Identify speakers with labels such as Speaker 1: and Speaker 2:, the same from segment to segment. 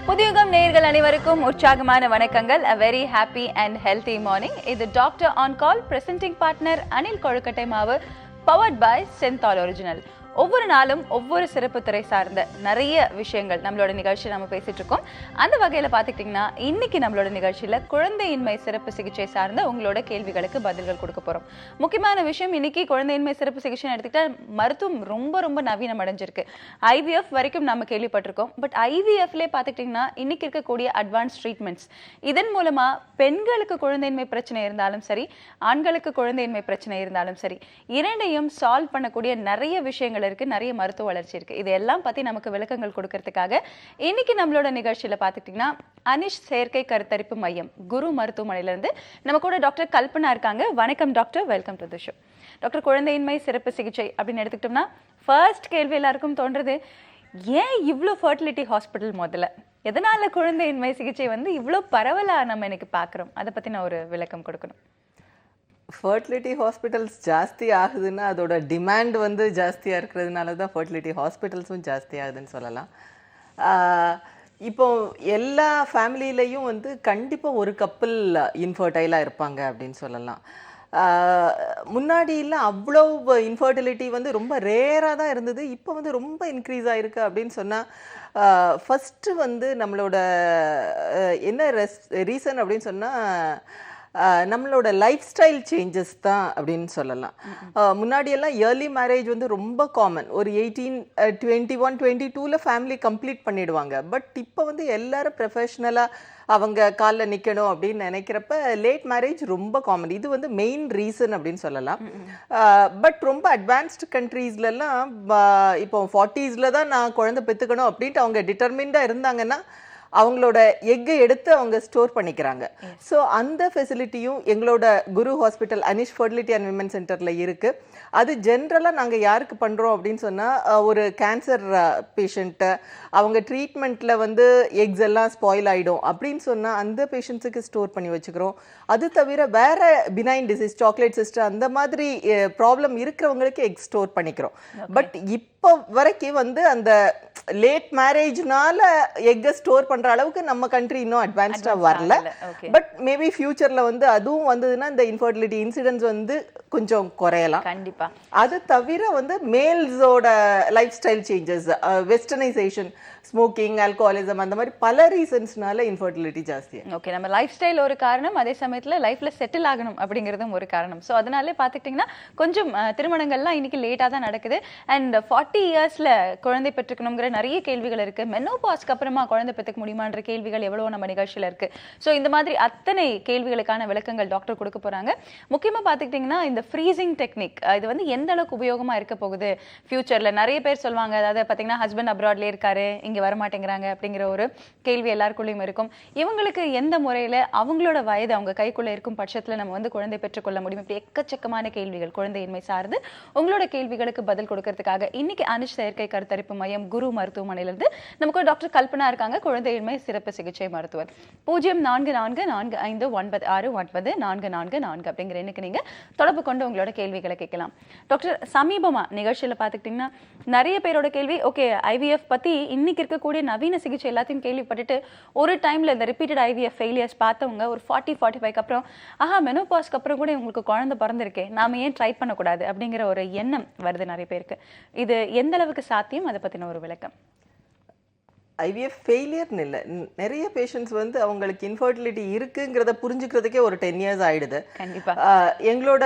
Speaker 1: புதியுகம் நேயர்கள் அனைவருக்கும் உற்சாகமான வணக்கங்கள். A very happy and healthy morning. இது doctor on call presenting partner Anil கொழுக்கட்டை மாவு பவர்ட் பை சென்தால் ஒரிஜினல். ஒவ்வொரு நாளும் ஒவ்வொரு சிறப்பு துறை சார்ந்த நிறைய விஷயங்கள் நம்மளோட நிகழ்ச்சியில் நம்ம பேசிட்டு இருக்கோம். அந்த வகையில் பார்த்துக்கிட்டிங்கன்னா இன்னைக்கு நம்மளோட நிகழ்ச்சியில் குழந்தையின்மை சிறப்பு சிகிச்சை சார்ந்த உங்களோட கேள்விகளுக்கு பதில்கள் கொடுக்க போகிறோம். முக்கியமான விஷயம், இன்னைக்கு குழந்தையின்மை சிறப்பு சிகிச்சை எடுத்துக்கிட்டால் மருத்துவம் ரொம்ப ரொம்ப நவீனம் அடைஞ்சிருக்கு. IVF வரைக்கும் நம்ம கேள்விப்பட்டிருக்கோம். பட் IVFலே பார்த்துக்கிட்டிங்கன்னா இன்னைக்கு இருக்கக்கூடிய அட்வான்ஸ் ட்ரீட்மெண்ட்ஸ், இதன் மூலமா பெண்களுக்கு குழந்தையின்மை பிரச்சனை இருந்தாலும் சரி, ஆண்களுக்கு குழந்தையின்மை பிரச்சனை இருந்தாலும் சரி, இரண்டையும் சால்வ் பண்ணக்கூடிய நிறைய விஷயங்கள் இருக்கு, நிறைய மருத்துவ வளர்ச்சி இருக்கு. இதெல்லாம் பத்தி நமக்கு விளக்கங்கள் கொடுக்கறதுக்காக இன்னைக்கு நம்மளோட நிகழ்ச்சியில பாத்துக்கிட்டீங்கன்னா அனிஷ் செயற்கை கருத்தரிப்பு மையம் குரு மருத்துவமனையில இருந்து நம்ம கூட டாக்டர் கல்பனா இருக்காங்க. வணக்கம் doctor, welcome to the show. Doctor, குழந்தையின்மை சிறப்பு சிகிச்சை அப்படின்னு எடுத்துக்கிட்டோம்னா ஃபர்ஸ்ட் கேள்வி எல்லாருக்கும் தோன்றது, ஏன் இவ்வளோ ஃபர்டிலிட்டி ஹாஸ்பிட்டல்? முதல்ல எதனால குழந்தையின்மை சிகிச்சை இவ்வளோ பரவலா நம்ம இன்னைக்கு பார்க்குறோம்? அதை பத்தி நான் ஒரு விளக்கம் கொடுக்கணும்.
Speaker 2: ஃபர்டிலிட்டி ஹாஸ்பிட்டல்ஸ் ஜாஸ்தி ஆகுதுன்னா அதோட டிமாண்ட் ஜாஸ்தியாக இருக்கிறதுனால தான் ஃபர்டிலிட்டி ஹாஸ்பிட்டல்ஸும் ஜாஸ்தி ஆகுதுன்னு சொல்லலாம். இப்போ எல்லா ஃபேமிலியிலையும் கண்டிப்பாக ஒரு கப்பிள் இன்ஃபர்டைலாக இருப்பாங்க அப்படின்னு சொல்லலாம். முன்னாடியெல்லாம் அவ்வளோ இன்ஃபர்டிலிட்டி ரொம்ப ரேராக தான் இருந்தது. இப்போ ரொம்ப இன்க்ரீஸ் ஆகிருக்கு அப்படின்னு சொன்னால் ஃபஸ்ட்டு நம்மளோட என்ன ரீசன் அப்படின்னு சொன்னால் நம்மளோட லைஃப் ஸ்டைல் சேஞ்சஸ் தான் அப்படின்னு சொல்லலாம். முன்னாடியெல்லாம் இயர்லி மேரேஜ் ரொம்ப காமன். ஒரு 18, 21, 22 ஃபேமிலி கம்ப்ளீட் பண்ணிடுவாங்க. பட் இப்போ எல்லாரும் ப்ரொஃபஷ்னலாக அவங்க காலில் நிற்கணும் அப்படின்னு நினைக்கிறப்ப லேட் மேரேஜ் ரொம்ப காமன். இது மெயின் ரீசன் அப்படின்னு சொல்லலாம். பட் ரொம்ப அட்வான்ஸ்டு கண்ட்ரீஸ்லலாம் இப்போ 40s தான் நான் குழந்தை பெற்றுக்கணும் அப்படின்ட்டு அவங்க டிட்டர்மின்டாக இருந்தாங்கன்னா அவங்களோட எக்கை எடுத்து அவங்க ஸ்டோர் பண்ணிக்கிறாங்க. ஸோ அந்த ஃபெசிலிட்டியும் எங்களோட Guru hospital Anish fertility and women சென்டரில் இருக்குது. அது ஜென்ரலாக நாங்கள் யாருக்கு பண்ணுறோம் அப்படின்னு சொன்னால், ஒரு கேன்சர் பேஷண்ட்டை அவங்க ட்ரீட்மெண்ட்டில் எக்ஸ் எல்லாம் ஸ்பாயில் ஆகிடும் அப்படின்னு சொன்னால் அந்த பேஷண்ட்ஸுக்கு ஸ்டோர் பண்ணி வச்சுக்கிறோம். அது தவிர வேறு பினைன் டிசீஸ், சாக்லேட் சிஸ்டர், அந்த மாதிரி ப்ராப்ளம் இருக்கிறவங்களுக்கு எக் ஸ்டோர் பண்ணிக்கிறோம். பட் இப்போ வரைக்கும் அந்த லேட் மேரேஜ்னால எக்கை ஸ்டோர் பண்ற அளவுக்கு நம்ம கண்ட்ரி இன்னும் அட்வான்ஸ்டா வரல. பட் மேபி ஃபியூச்சர்ல அதுவும் வந்ததுன்னா இந்த இன்ஃபர்டிலிட்டி இன்சிடென்ட்ஸ் கொஞ்சம் குறையலாம்.
Speaker 1: கண்டிப்பா.
Speaker 2: அது தவிர மேல்ஸோட lifestyle changes, westernisation, smoking, alcoholism, அந்த மாதிரி பல ரீசன்ஸ்னால இன்ஃபர்டிலிட்டி ஜாஸ்தி.
Speaker 1: ஓகே, நம்ம லைஃப் ஸ்டைல் ஒரு காரணம், அதே சமயத்தில் லைஃப்ல செட்டில் ஆகணும் அப்படிங்கிறதும் ஒரு காரணம். ஸோ அதனாலே பார்த்துக்கிட்டிங்கன்னா கொஞ்சம் திருமணங்கள்லாம் இன்னைக்கு லேட்டாக தான் நடக்குது. அண்ட் 40 இயர்ஸ்ல குழந்தை பெற்றுக்கணுங்கிற நிறைய கேள்விகள் இருக்கு. மெனோபாஸ்க்கு அப்புறமா குழந்தை பெற்றுக்க முடியுமான்ற கேள்விகள் எவ்வளோ நம்ம நிகழ்ச்சியில் இருக்கு. ஸோ இந்த மாதிரி அத்தனை கேள்விகளுக்கான விளக்கங்கள் டாக்டர் கொடுக்க போறாங்க. முக்கியமாக பார்த்துக்கிட்டிங்கன்னா இந்த ஃப்ரீசிங் டெக்னிக் இது எந்த அளவுக்கு உபயோகமாக இருக்க போகுது ஃபியூச்சர்ல? நிறைய பேர் சொல்லுவாங்க, அதாவது பார்த்தீங்கன்னா ஹஸ்பண்ட் அப்ராட்லேயே இருக்காரு, இங்கே வர மாட்டேங்கிறாங்க அப்படிங்கிற ஒரு கேள்வி எல்லாருக்குள்ளேயும் இருக்கும். இவங்களுக்கு எந்த முறையில் அவங்களோட வயது அவங்க கைக்குள்ளே இருக்கும் பட்சத்தில் நம்ம குழந்தை பெற்றுக்கொள்ள முடியும்? இப்படி எக்கச்சக்கமான கேள்விகள் குழந்தையின்மை சார்ந்து. உங்களோட கேள்விகளுக்கு பதில் கொடுக்கறதுக்காக இன்னைக்கு அனிஷ் செயற்கை கருத்தரிப்பு மையம் குரு மருத்துவமனையிலிருந்து நமக்கு டாக்டர் கல்பனா இருக்காங்க, குழந்தையின்மை சிறப்பு சிகிச்சை மருத்துவர். 0444596494 அப்படிங்கிற எண்ணுக்கு நீங்க தொடர்பு கொண்டு உங்களோட கேள்விகளை கேட்கலாம். டாக்டர், சமீபமா நிகழ்ச்சியில் பார்த்துக்கிட்டிங்கன்னா நிறைய பேரோட கேள்வி, ஓகே IVF பத்தி இன்னைக்கு இருக்கக்கூடிய நவீன சிகிச்சை எல்லாத்தையும் கேள்விப்பட்டுட்டு ஒரு டைம்ல இந்த ரிப்பீட்டட் IVF ஃபெயிலியர்ஸ் பார்த்தவங்க ஒரு 40-45 அப்புறம் மெனோபாஸ்க்கு அப்புறம் கூட உங்களுக்கு குழந்தை பிறந்திருக்கே, நாம ஏன் ட்ரை பண்ணக்கூடாது அப்படிங்கிற ஒரு எண்ணம் வருது நிறைய பேருக்கு. இது எந்த அளவுக்கு சாத்தியம்? அதை பத்தின ஒரு விளக்கம்.
Speaker 2: IVF ஃபெயிலியர்னு இல்லை, நிறைய பேஷண்ட்ஸ் அவங்களுக்கு இன்ஃபர்டிலிட்டி இருக்குங்கிறத புரிஞ்சுக்கிறதுக்கே ஒரு 10 years ஆயிடுது.
Speaker 1: கண்டிப்பா.
Speaker 2: எங்களோட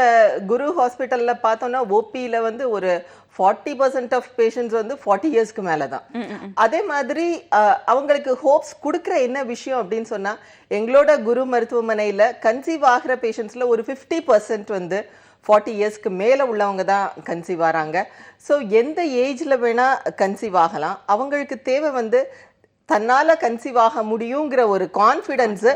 Speaker 2: குரு ஹாஸ்பிட்டல்ல பார்த்தோம்னா OPல ஒரு 40% ஆஃப் பேஷண்ட்ஸ் 40 இயர்ஸ்க்கு மேலே தான். அதே மாதிரி அவங்களுக்கு ஹோப்ஸ் கொடுக்குற என்ன விஷயம் அப்படின்னு சொன்னா, எங்களோட குரு மருத்துவமனையில் கன்சீவ் ஆகிற பேஷண்ட்ஸ்ல ஒரு 50% 40 இயர்ஸ்க்கு மேலே உள்ளவங்க தான் கன்சீவ் ஆகிறாங்க. ஸோ எந்த ஏஜில் வேணால் கன்சீவ் ஆகலாம். அவங்களுக்கு தேவை தன்னால் கன்சீவ் ஆக முடியுங்கிற ஒரு confidence,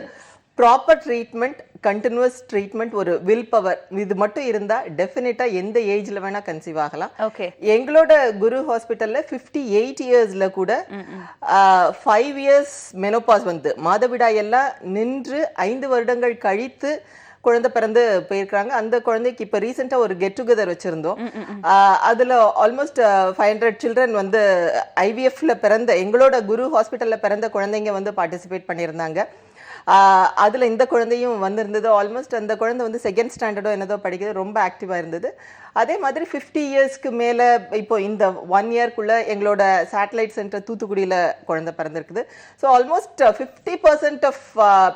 Speaker 2: proper treatment, continuous treatment, ஒரு வில் பவர், இது மட்டும் இருந்தால் டெஃபினட்டாக எந்த ஏஜில் வேணால் கன்சீவ் ஆகலாம்.
Speaker 1: ஓகே.
Speaker 2: எங்களோட குரு ஹாஸ்பிட்டலில் 58 இயர்ஸில் கூட 5 இயர்ஸ் மெனோபாஸ் மாதவிடாய் எல்லாம் நின்று 5 வருடங்கள் கழித்து குழந்தை பிறந்து போயிருக்காங்க. அந்த குழந்தைக்கு இப்போ ரீசெண்டாக ஒரு கெட் டுகெதர் வச்சுருந்தோம். அதில் ஆல்மோஸ்ட் 500 சில்ட்ரன் வந்து ஐவிஎஃப்ல பிறந்த எங்களோட குரு ஹாஸ்பிட்டலில் பிறந்த குழந்தைங்க வந்து பார்ட்டிசிபேட் பண்ணியிருந்தாங்க. அதில் இந்த குழந்தையும் வந்திருந்தது. ஆல்மோஸ்ட் அந்த குழந்தை வந்து 2nd ஸ்டாண்டர்டோ என்னதோ படிக்கிறது, ரொம்ப ஆக்டிவாக இருந்தது. அதே மாதிரி 50 இயர்ஸ்க்கு மேலே இப்போ இந்த 1 இயர்க்குள்ளே எங்களோட சேட்டலைட் சென்டர் தூத்துக்குடியில் குழந்தை பிறந்திருக்குது. ஸோ ஆல்மோஸ்ட் 50% ஆஃப்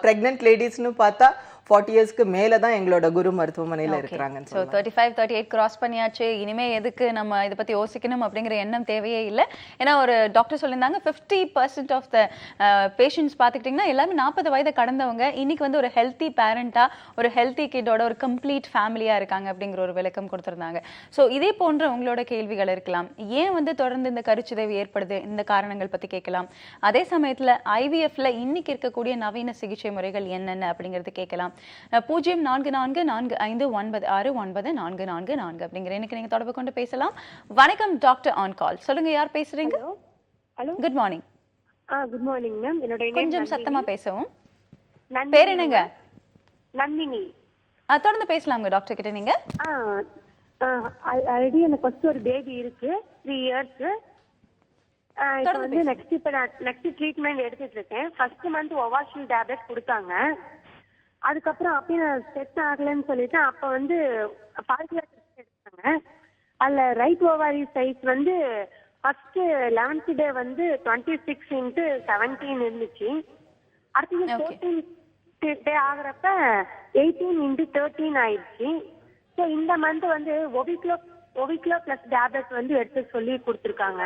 Speaker 2: ப்ரெக்னென்ட் லேடிஸ்னு பார்த்தா 40 இயர்ஸ்க்கு மேலே தான் எங்களோட குரு மருத்துவமனையில் இருக்கிறாங்கன்னு
Speaker 1: ஸோ 35, 38 கிராஸ் பண்ணியாச்சு, இனிமே எதுக்கு நம்ம இதை பற்றி யோசிக்கணும் அப்படிங்கிற எண்ணம் தேவையே இல்லை. ஏன்னா ஒரு டாக்டர் சொல்லியிருந்தாங்க 50% ஆஃப் த பேஷண்ட்ஸ் பார்த்துக்கிட்டிங்கன்னா எல்லாமே 40 வயதை கடந்தவங்க இன்னைக்கு வந்து ஒரு ஹெல்த்தி பேரண்டாக, ஒரு ஹெல்த்தி கிட்டோட ஒரு கம்ப்ளீட் ஃபேமிலியாக இருக்காங்க அப்படிங்கிற ஒரு விளக்கம் கொடுத்துருந்தாங்க. ஸோ இதே போன்ற உங்களோட கேள்விகள் இருக்கலாம். ஏன் வந்து தொடர்ந்து இந்த கருச்சிதைவு ஏற்படுது, இந்த காரணங்கள் பற்றி கேட்கலாம். அதே சமயத்தில் ஐவிஎஃப்ல இன்னைக்கு இருக்கக்கூடிய நவீன சிகிச்சை முறைகள் என்னென்ன அப்படிங்கிறது கேட்கலாம். 0445969444 அப்படிங்கிற எனக்கு நீங்க தொடர்பு கொண்டு பேசலாம். வணக்கம் டாக்டர் ஆன் கால். சொல்லுங்க, யார் பேசுறீங்க?
Speaker 3: Hello,
Speaker 1: good morning.
Speaker 3: Good morning ma'am. என்னோட நேம்
Speaker 1: கொஞ்சம் சத்தமா பேசவும். பேர் என்னங்க?
Speaker 3: நந்தினி.
Speaker 1: தொடர்ந்து பேசலாம்ங்க டாக்டர் கிட்ட. நீங்க
Speaker 3: ஆல்ரெடி எனக்கு ஃபர்ஸ்ட் ஒரு பேபி இருக்கு, 3 இயர்ஸ். இப்போ வந்து நெக்ஸ்ட் ட்ரீட்மெண்ட் எடுத்துட்டு இருக்கேன். ஃபர்ஸ்ட் மந்த் ஓவாஷில் டேப்லெட் கொடுத்தாங்க. அதுக்கப்புறம் அப்பயும் செட் ஆகலன்னு சொல்லிட்டு அப்போ வந்து ஃபாலிகுலர் டெஸ்ட் எடுத்தாங்க. அதில் ரைட் ஓவாரி சைஸ் வந்து ஃபர்ஸ்ட் 11th டே வந்து 26x17 இருந்துச்சு. அடுத்தது 14th டே ஆகுறப்ப 18x13 ஆயிடுச்சு. ஸோ இந்த மந்த் வந்து ஒவிக்லோ பிளஸ் டேப்லெட் வந்து எடுத்து சொல்லி கொடுத்துருக்காங்க.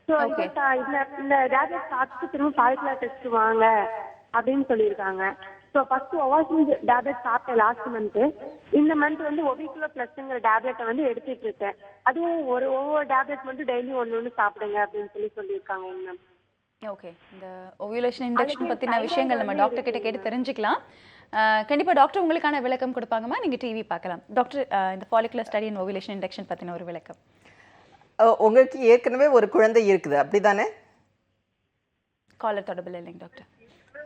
Speaker 3: ஸோ இந்த டேப்லெட் சாப்பிட்டு திரும்ப ஃபாலிகுலர் டெஸ்ட் வாங்க அப்படின்னு சொல்லியிருக்காங்க. ஸோ ஃபர்ஸ்ட் ஓவாசில் டேப்லெட் சாப்பிட்டேன் லாஸ்ட் மந்த்து. இந்த மந்த் வந்து ஒவிக்லோ பிளஸ்ங்கிற டேப்லெட்டை வந்து எடுத்துட்டு இருக்கேன். அதுவும் ஒவ்வொரு டேப்லெட் மட்டும் டெய்லி ஒன்று சாப்பிடுங்க அப்படின்னு சொல்லியிருக்காங்க மேம்.
Speaker 1: ஓகே, இந்த ஓவியுலேஷன் இண்டக்ஷன் பற்றின விஷயங்கள் நம்ம டாக்டர் கிட்ட கேட்டு தெரிஞ்சுக்கலாம். கண்டிப்பாக டாக்டர் உங்களுக்கான விளக்கம் கொடுப்பாங்கம்மா. நீங்கள் டிவி பார்க்கலாம். டாக்டர், இந்த follicular study and ovulation induction பற்றின ஒரு விளக்கம்.
Speaker 2: உங்களுக்கு ஏற்கனவே ஒரு குழந்தை இருக்குது, அப்படிதானே?
Speaker 1: காலர் தொடர்பில் இல்லைங்க டாக்டர்.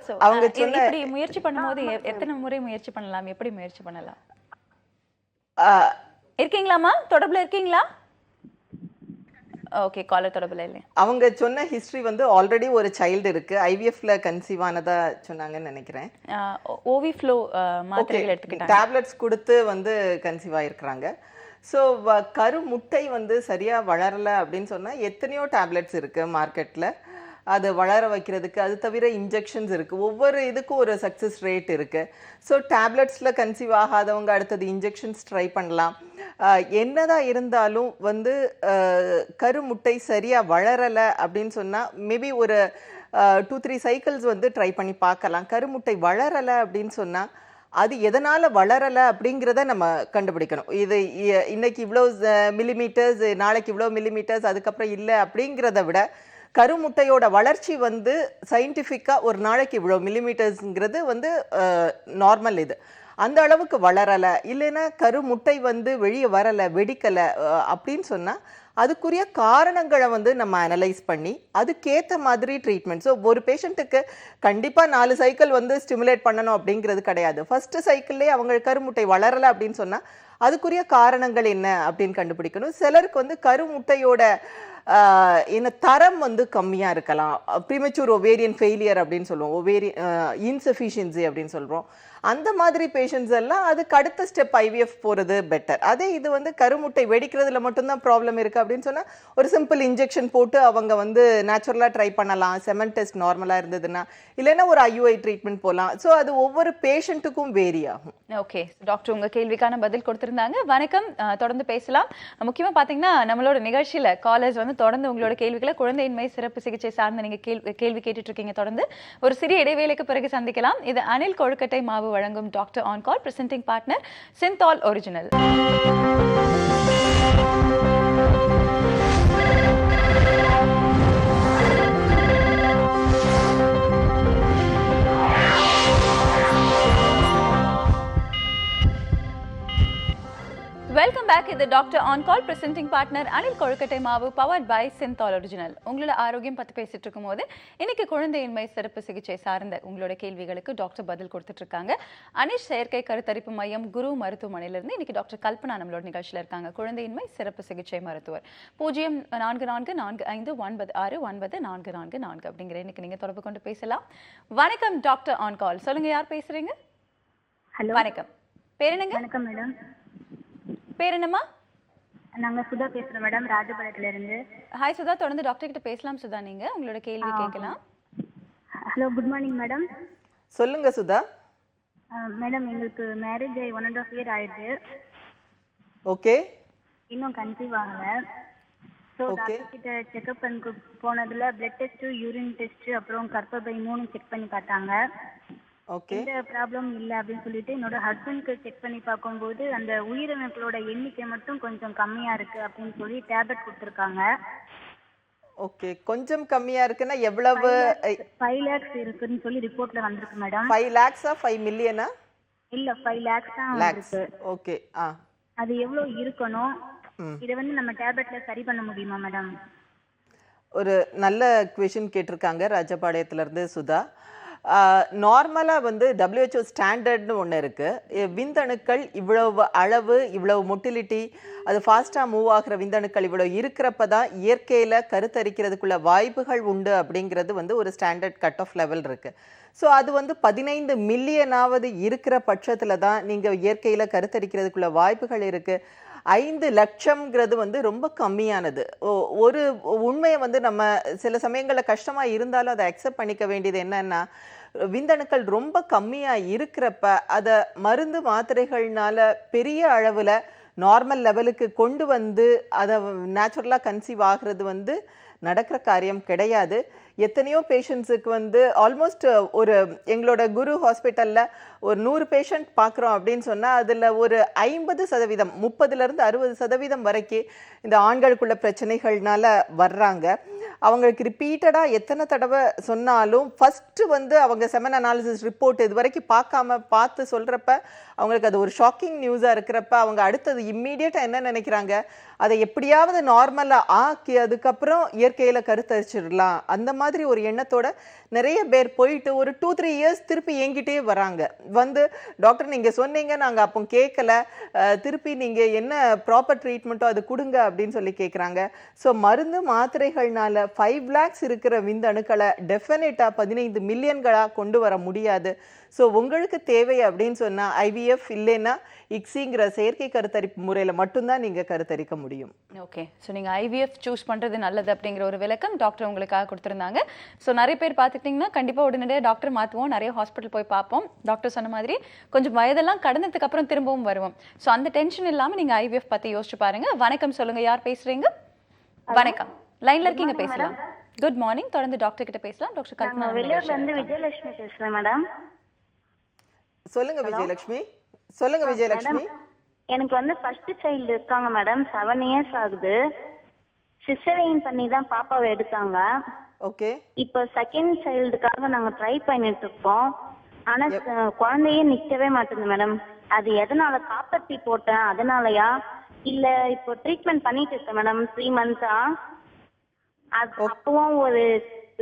Speaker 1: ஸோ
Speaker 2: அவங்க
Speaker 1: இப்படி முயற்சி பண்ணும்போது எத்தனை முறை முயற்சி பண்ணலாம், எப்படி முயற்சி பண்ணலாம்? இருக்கீங்களாம்மா, தொடர்பில் இருக்கீங்களா? ஓகே, காலர் தொடர்பில் இல்லை.
Speaker 2: அவங்க சொன்ன ஹிஸ்டரி வந்து ஆல்ரெடி ஒரு சைல்டு இருக்கு, ஐவிஎஃப்ல கன்சீவ் ஆனதா சொன்னாங்கன்னு நினைக்கிறேன்.
Speaker 1: ஓவிஃப்ளோ மாத்திரைகள் எடுத்துக்கிட்டாங்க,
Speaker 2: டேப்லெட்ஸ் கொடுத்து வந்து கன்சீவ் ஆயிருக்கிறாங்க. ஸோ கரு முட்டை வந்து சரியா வளரல அப்படின்னு சொன்னா எத்தனையோ டேப்லெட்ஸ் இருக்கு மார்க்கெட்ல, அது வளர வைக்கிறதுக்கு. அது தவிர இன்ஜெக்ஷன்ஸ் இருக்குது, ஒவ்வொரு இதுக்கும் ஒரு சக்ஸஸ் ரேட் இருக்குது. ஸோ டேப்லெட்ஸில் கன்சீவ் ஆகாதவங்க அடுத்தது இன்ஜெக்ஷன்ஸ் ட்ரை பண்ணலாம். என்னதான் இருந்தாலும் வந்து கருமுட்டை சரியாக வளரலை அப்படின்னு சொன்னால் மேபி ஒரு 2-3 சைக்கிள்ஸ் வந்து ட்ரை பண்ணி பார்க்கலாம். கருமுட்டை வளரலை அப்படின்னு சொன்னால் அது எதனால் வளரலை அப்படிங்கிறத நம்ம கண்டுபிடிக்கணும். இது இன்னைக்கு இவ்வளோ மில்லிமீட்டர்ஸ், நாளைக்கு இவ்வளோ மில்லிமீட்டர்ஸ், அதுக்கப்புறம் இல்லை அப்படிங்கிறத விட கருமுட்டையோட வளர்ச்சி வந்து சயின்டிஃபிக்காக ஒரு நாளைக்கு இவ்வளோ மில்லிமீட்டர்ஸுங்கிறது வந்து நார்மல். இது அந்த அளவுக்கு வளரலை, இல்லைன்னா கருமுட்டை வந்து வெளியே வரலை, வெடிக்கலை அப்படின்னு சொன்னால் அதுக்குரிய காரணங்களை வந்து நம்ம அனலைஸ் பண்ணி அதுக்கேற்ற மாதிரி ட்ரீட்மெண்ட். ஸோ ஒரு பேஷண்ட்டுக்கு கண்டிப்பாக 4 சைக்கிள் வந்து ஸ்டிமுலேட் பண்ணணும் அப்படிங்கிறது கிடையாது. ஃபஸ்ட்டு சைக்கிள்லேயே அவங்க கருமுட்டை வளரலை அப்படின்னு சொன்னால் அதுக்குரிய காரணங்கள் என்ன அப்படின்னு கண்டுபிடிக்கணும். சிலருக்கு வந்து கருமுட்டையோட என்ன தரம் வந்து கம்மியாக இருக்கலாம். ப்ரீமெச்சூர் ஒவேரியன் ஃபெயிலியர் அப்படின்னு சொல்லுவோம், இன்சஃபிஷியன்சி அப்படின்னு சொல்கிறோம். அந்த மாதிரி பேஷண்ட்ஸ் எல்லாம் அதுக்கு அடுத்த ஸ்டெப் ஐவிஎஃப் போகிறது பெட்டர். அதே இது வந்து கருமுட்டை வெடிக்கிறதுல மட்டும்தான் ப்ராப்ளம் இருக்குது அப்படின்னு சொன்னால் ஒரு சிம்பிள் இன்ஜெக்ஷன் போட்டு அவங்க வந்து நேச்சுரலாக ட்ரை பண்ணலாம். செமன் டெஸ்ட் நார்மலாக இருந்ததுன்னா, இல்லைன்னா ஒரு ஐயுஐ ட்ரீட்மெண்ட் போகலாம். ஸோ அது ஒவ்வொரு பேஷண்ட்டுக்கும் வேரி ஆகும்.
Speaker 1: ஓகே டாக்டர், உங்கள் கேள்விக்கான பதில் கொடுத்துருந்தாங்க. வணக்கம், தொடர்ந்து பேசலாம். முக்கியமாக பார்த்தீங்கன்னா நம்மளோட நிகழ்ச்சியில் காலேஜ் வந்து தொடர்ந்து உங்களோட கேள்விகளை குழந்தையின்மை சிறப்பு சிகிச்சை சார்ந்து நீங்கள் கேள்வி கேட்டுட்டு இருக்கீங்க. தொடர்ந்து ஒரு சிறிய இடைவேளைக்கு பிறகு சந்திக்கலாம். இது அனில் கொழுக்கட்டை மாவு வழங்கும் doctor on call, presenting partner Cinthol original. Welcome back. இது இது doctor on call presenting partner Anil கொழுக்கட்டை மாவு பவர்ட் பை சிந்தால் ஒரிஜினல். உங்களோட ஆரோக்கியம் பற்றி பேசிட்டு இருக்கும் போது இன்னைக்கு குழந்தையின்மை சிறப்பு சிகிச்சை சார்ந்த உங்களோட கேள்விகளுக்கு டாக்டர் பதில் கொடுத்துட்டு இருக்காங்க. அனிஷ் செயற்கை கருத்தரிப்பு மையம் குரு மருத்துவமனையிலிருந்து இன்னைக்கு டாக்டர் கல்பனா நம்மளோட நிகழ்ச்சியில் இருக்காங்க. குழந்தையின்மை சிறப்பு சிகிச்சை மருத்துவர். 044459649444 அப்படிங்கிற இன்னைக்கு நீங்க தொடர்பு கொண்டு பேசலாம். வணக்கம் டாக்டர் ஆன் கால். சொல்லுங்க, யார் பேசுறீங்க?
Speaker 4: ஹலோ,
Speaker 1: வணக்கம். பேர் என்னங்க?
Speaker 4: வணக்கம் மேடம்.
Speaker 1: பேர் என்னம்மா?
Speaker 4: நாங்க சுதா பேசுறோம் மேடம், ராஜபாளையத்துல இருந்து.
Speaker 1: ஹாய் சுதா, தொடர்ந்து டாக்டர் கிட்ட பேசலாம். சுதா, நீங்க உங்களோட கேள்வி கேட்கலாம்.
Speaker 4: Hello, good morning madam.
Speaker 2: சொல்லுங்க சுதா.
Speaker 4: மேடம், எங்களுக்கு மேரேஜ் ஆகி 1.5 இயர் ஆயிடுது.
Speaker 2: ஓகே.
Speaker 4: இன்னும் கன்சீவ் ஆகல. ஸோ டாக்டர் கிட்ட செக்அப் பண்ணி போனதுல பிளட் டெஸ்ட், யூரின் டெஸ்ட், அப்புறம் கர்ப்பப்பை 3 செக் பண்ணி பார்த்தாங்க.
Speaker 2: ஓகே.
Speaker 4: எந்த ப்ராப்ளம் இல்லை அப்படின்னு சொல்லிட்டு என்னோட ஹஸ்பண்ட்க்கு செக் பண்ணி பார்க்கும்போது அந்த உயிரிழப்புகளோட எண்ணிக்கை மட்டும் கொஞ்சம் கம்மியா இருக்கு அப்படின்னு சொல்லி டேப்லெட் கொடுத்துருக்காங்க.
Speaker 2: ஓகே, கொஞ்சம் கம்மியா இருக்குன்னா எவ்வளவு?
Speaker 4: 5 lakhs இருக்குன்னு சொல்லி ரிப்போர்ட்ல வந்திருக்கு மேடம்.
Speaker 2: 5 lakhs 5 million?
Speaker 4: இல்ல, 5 lakhs தான் வந்திருக்கு.
Speaker 2: ஓகே.
Speaker 4: அது எவ்வளவு இருக்கணும்? இத நம்ம டேப்லெட்ல சரி பண்ண முடியுமா மேடம்?
Speaker 2: ஒரு நல்ல क्वेश्चन கேட்டிருக்காங்க ராஜபாளையத்துல இருந்து சுதா. நார்மலாக WHO ஸ்டாண்டர்ட்னு ஒன்று இருக்குது. விந்தணுக்கள் இவ்வளவு அளவு, இவ்வளவு மொட்டிலிட்டி, அது ஃபாஸ்ட்டாக மூவ் ஆகிற விந்தணுக்கள் இவ்வளோ இருக்கிறப்ப தான் இயற்கையில் கருத்தரிக்கிறதுக்குள்ள வாய்ப்புகள் உண்டு அப்படிங்கிறது ஒரு ஸ்டாண்டர்ட் கட் ஆஃப் லெவல் இருக்குது. ஸோ அது 15 மில்லியனாவது இருக்கிற பட்சத்தில் தான் நீங்கள் இயற்கையில் கருத்தரிக்கிறதுக்குள்ள வாய்ப்புகள் இருக்குது. 5 லட்சம்ங்கிறது ரொம்ப கம்மியானது. ஒரு உண்மையை நம்ம சில சமயங்களில் கஷ்டமாக இருந்தாலும் அதை அக்செப்ட் பண்ணிக்க வேண்டியது என்னன்னா, விந்தணுக்கள் ரொம்ப கம்மியாக இருக்கிறப்ப அதை மருந்து மாத்திரைகள்னால பெரிய அளவில் நார்மல் லெவலுக்கு கொண்டு அதை நேச்சுரலாக கன்சீவ் ஆகிறது நடக்கிற காரியம் கிடையாது. எத்தனையோ பேஷண்ட்ஸுக்கு ஆல்மோஸ்ட் ஒரு எங்களோட குரு ஹாஸ்பிட்டலில் ஒரு 100 பேஷண்ட் பார்க்குறோம் அப்படின்னு சொன்னால் அதில் ஒரு 50%, 30% 60% வரைக்கும் இந்த ஆண்களுக்குள்ள பிரச்சனைகள்னால வர்றாங்க. அவங்களுக்கு ரிப்பீட்டடாக எத்தனை தடவை சொன்னாலும் ஃபஸ்ட்டு அவங்க செமன் அனாலிசிஸ் ரிப்போர்ட் இது வரைக்கும் பார்த்து சொல்கிறப்ப அவங்களுக்கு அது ஒரு ஷாக்கிங் நியூஸாக இருக்கிறப்ப அவங்க அடுத்தது இம்மீடியட்டாக என்ன நினைக்கிறாங்க, அதை எப்படியாவது நார்மலாக ஆக்கி அதுக்கப்புறம் இயற்கையில் கருத்தரிச்சிடலாம். அந்த மாதிரி ஒரு எண்ணத்தோட நிறைய பேர் போயிட்டு ஒரு 2-3 இயர்ஸ் திருப்பி எங்கிட்டே வராங்க. டாக்டர் நீங்கள் சொன்னீங்க, நாங்கள் அப்போ கேட்கல, திருப்பி நீங்கள் என்ன ப்ராப்பர் ட்ரீட்மெண்ட்டோ அது கொடுங்க அப்படின்னு சொல்லி கேட்குறாங்க. ஸோ மருந்து மாத்திரைகள்னால 5 lakhs இருக்கிற விந்தணுக்களை டெஃபினட்டாக 15 மில்லியன்களாக கொண்டு வர முடியாது. ஸோ உங்களுக்கு தேவை அப்படின்னு சொன்னால் IVF இல்லைன்னா இக்ஸிங்கிற செயற்கை கருத்தரிப்பு முறையில் மட்டும்தான் நீங்கள் கருத்தரிக்க முடியும்.
Speaker 1: ஓகே, ஸோ நீங்கள் IVF சூஸ் பண்ணுறது நல்லது அப்படிங்கிற ஒரு விளக்கம் டாக்டர் உங்களுக்காக கொடுத்துருந்தாங்க. ஸோ நிறைய பேர் பார்த்துட்டிங்கன்னா கண்டிப்பாக உடனடியாக டாக்டர் மாற்றுவோம், நிறைய ஹாஸ்பிட்டல் போய் பார்ப்போம். டாக்டர் சொன்ன மாதிரி கொஞ்சம் வயதெல்லாம் கடந்ததுக்கு அப்புறம் திரும்பவும் வருவோம். ஸோ அந்த டென்ஷன் இல்லாமல் நீங்கள் IVF பற்றி யோசிச்சு பாருங்க. வணக்கம், சொல்லுங்க, யார் பேசுறீங்க? வணக்கம், லைன்ல இருக்கீங்க, பேசலாம். குட் மார்னிங், தொடர்ந்து டாக்டர் கிட்ட பேசலாம். டாக்டர் கல்பனா
Speaker 4: விஜயலட்சுமி பேசுறேன் மேடம்.
Speaker 2: சொல்லுங்க விஜயலட்சுமி. சொல்லுங்க விஜயலட்சுமி.
Speaker 4: எனக்கு ஃபர்ஸ்ட் சைல்டு இருக்காங்க மேடம், 7 years ஆகுது. சிசேரியன் பண்ணி தான் பாப்பாவை எடுத்தாங்க.
Speaker 2: ஓகே. இப்போ
Speaker 4: செகண்ட் சைல்டுக்காக நாங்க ட்ரை பண்ணிட்டு இருக்கோம். ஆனா குழந்தையே நிக்கவே மாட்டேங்குது மேடம். அது எதனால? காப்பர்ட்டி போட்டேன் அதனாலயா இல்ல இப்போ ட்ரீட்மெண்ட் பண்ணிட்டு இருக்கேன் மேடம் 3 months. அப்பவும் ஒரு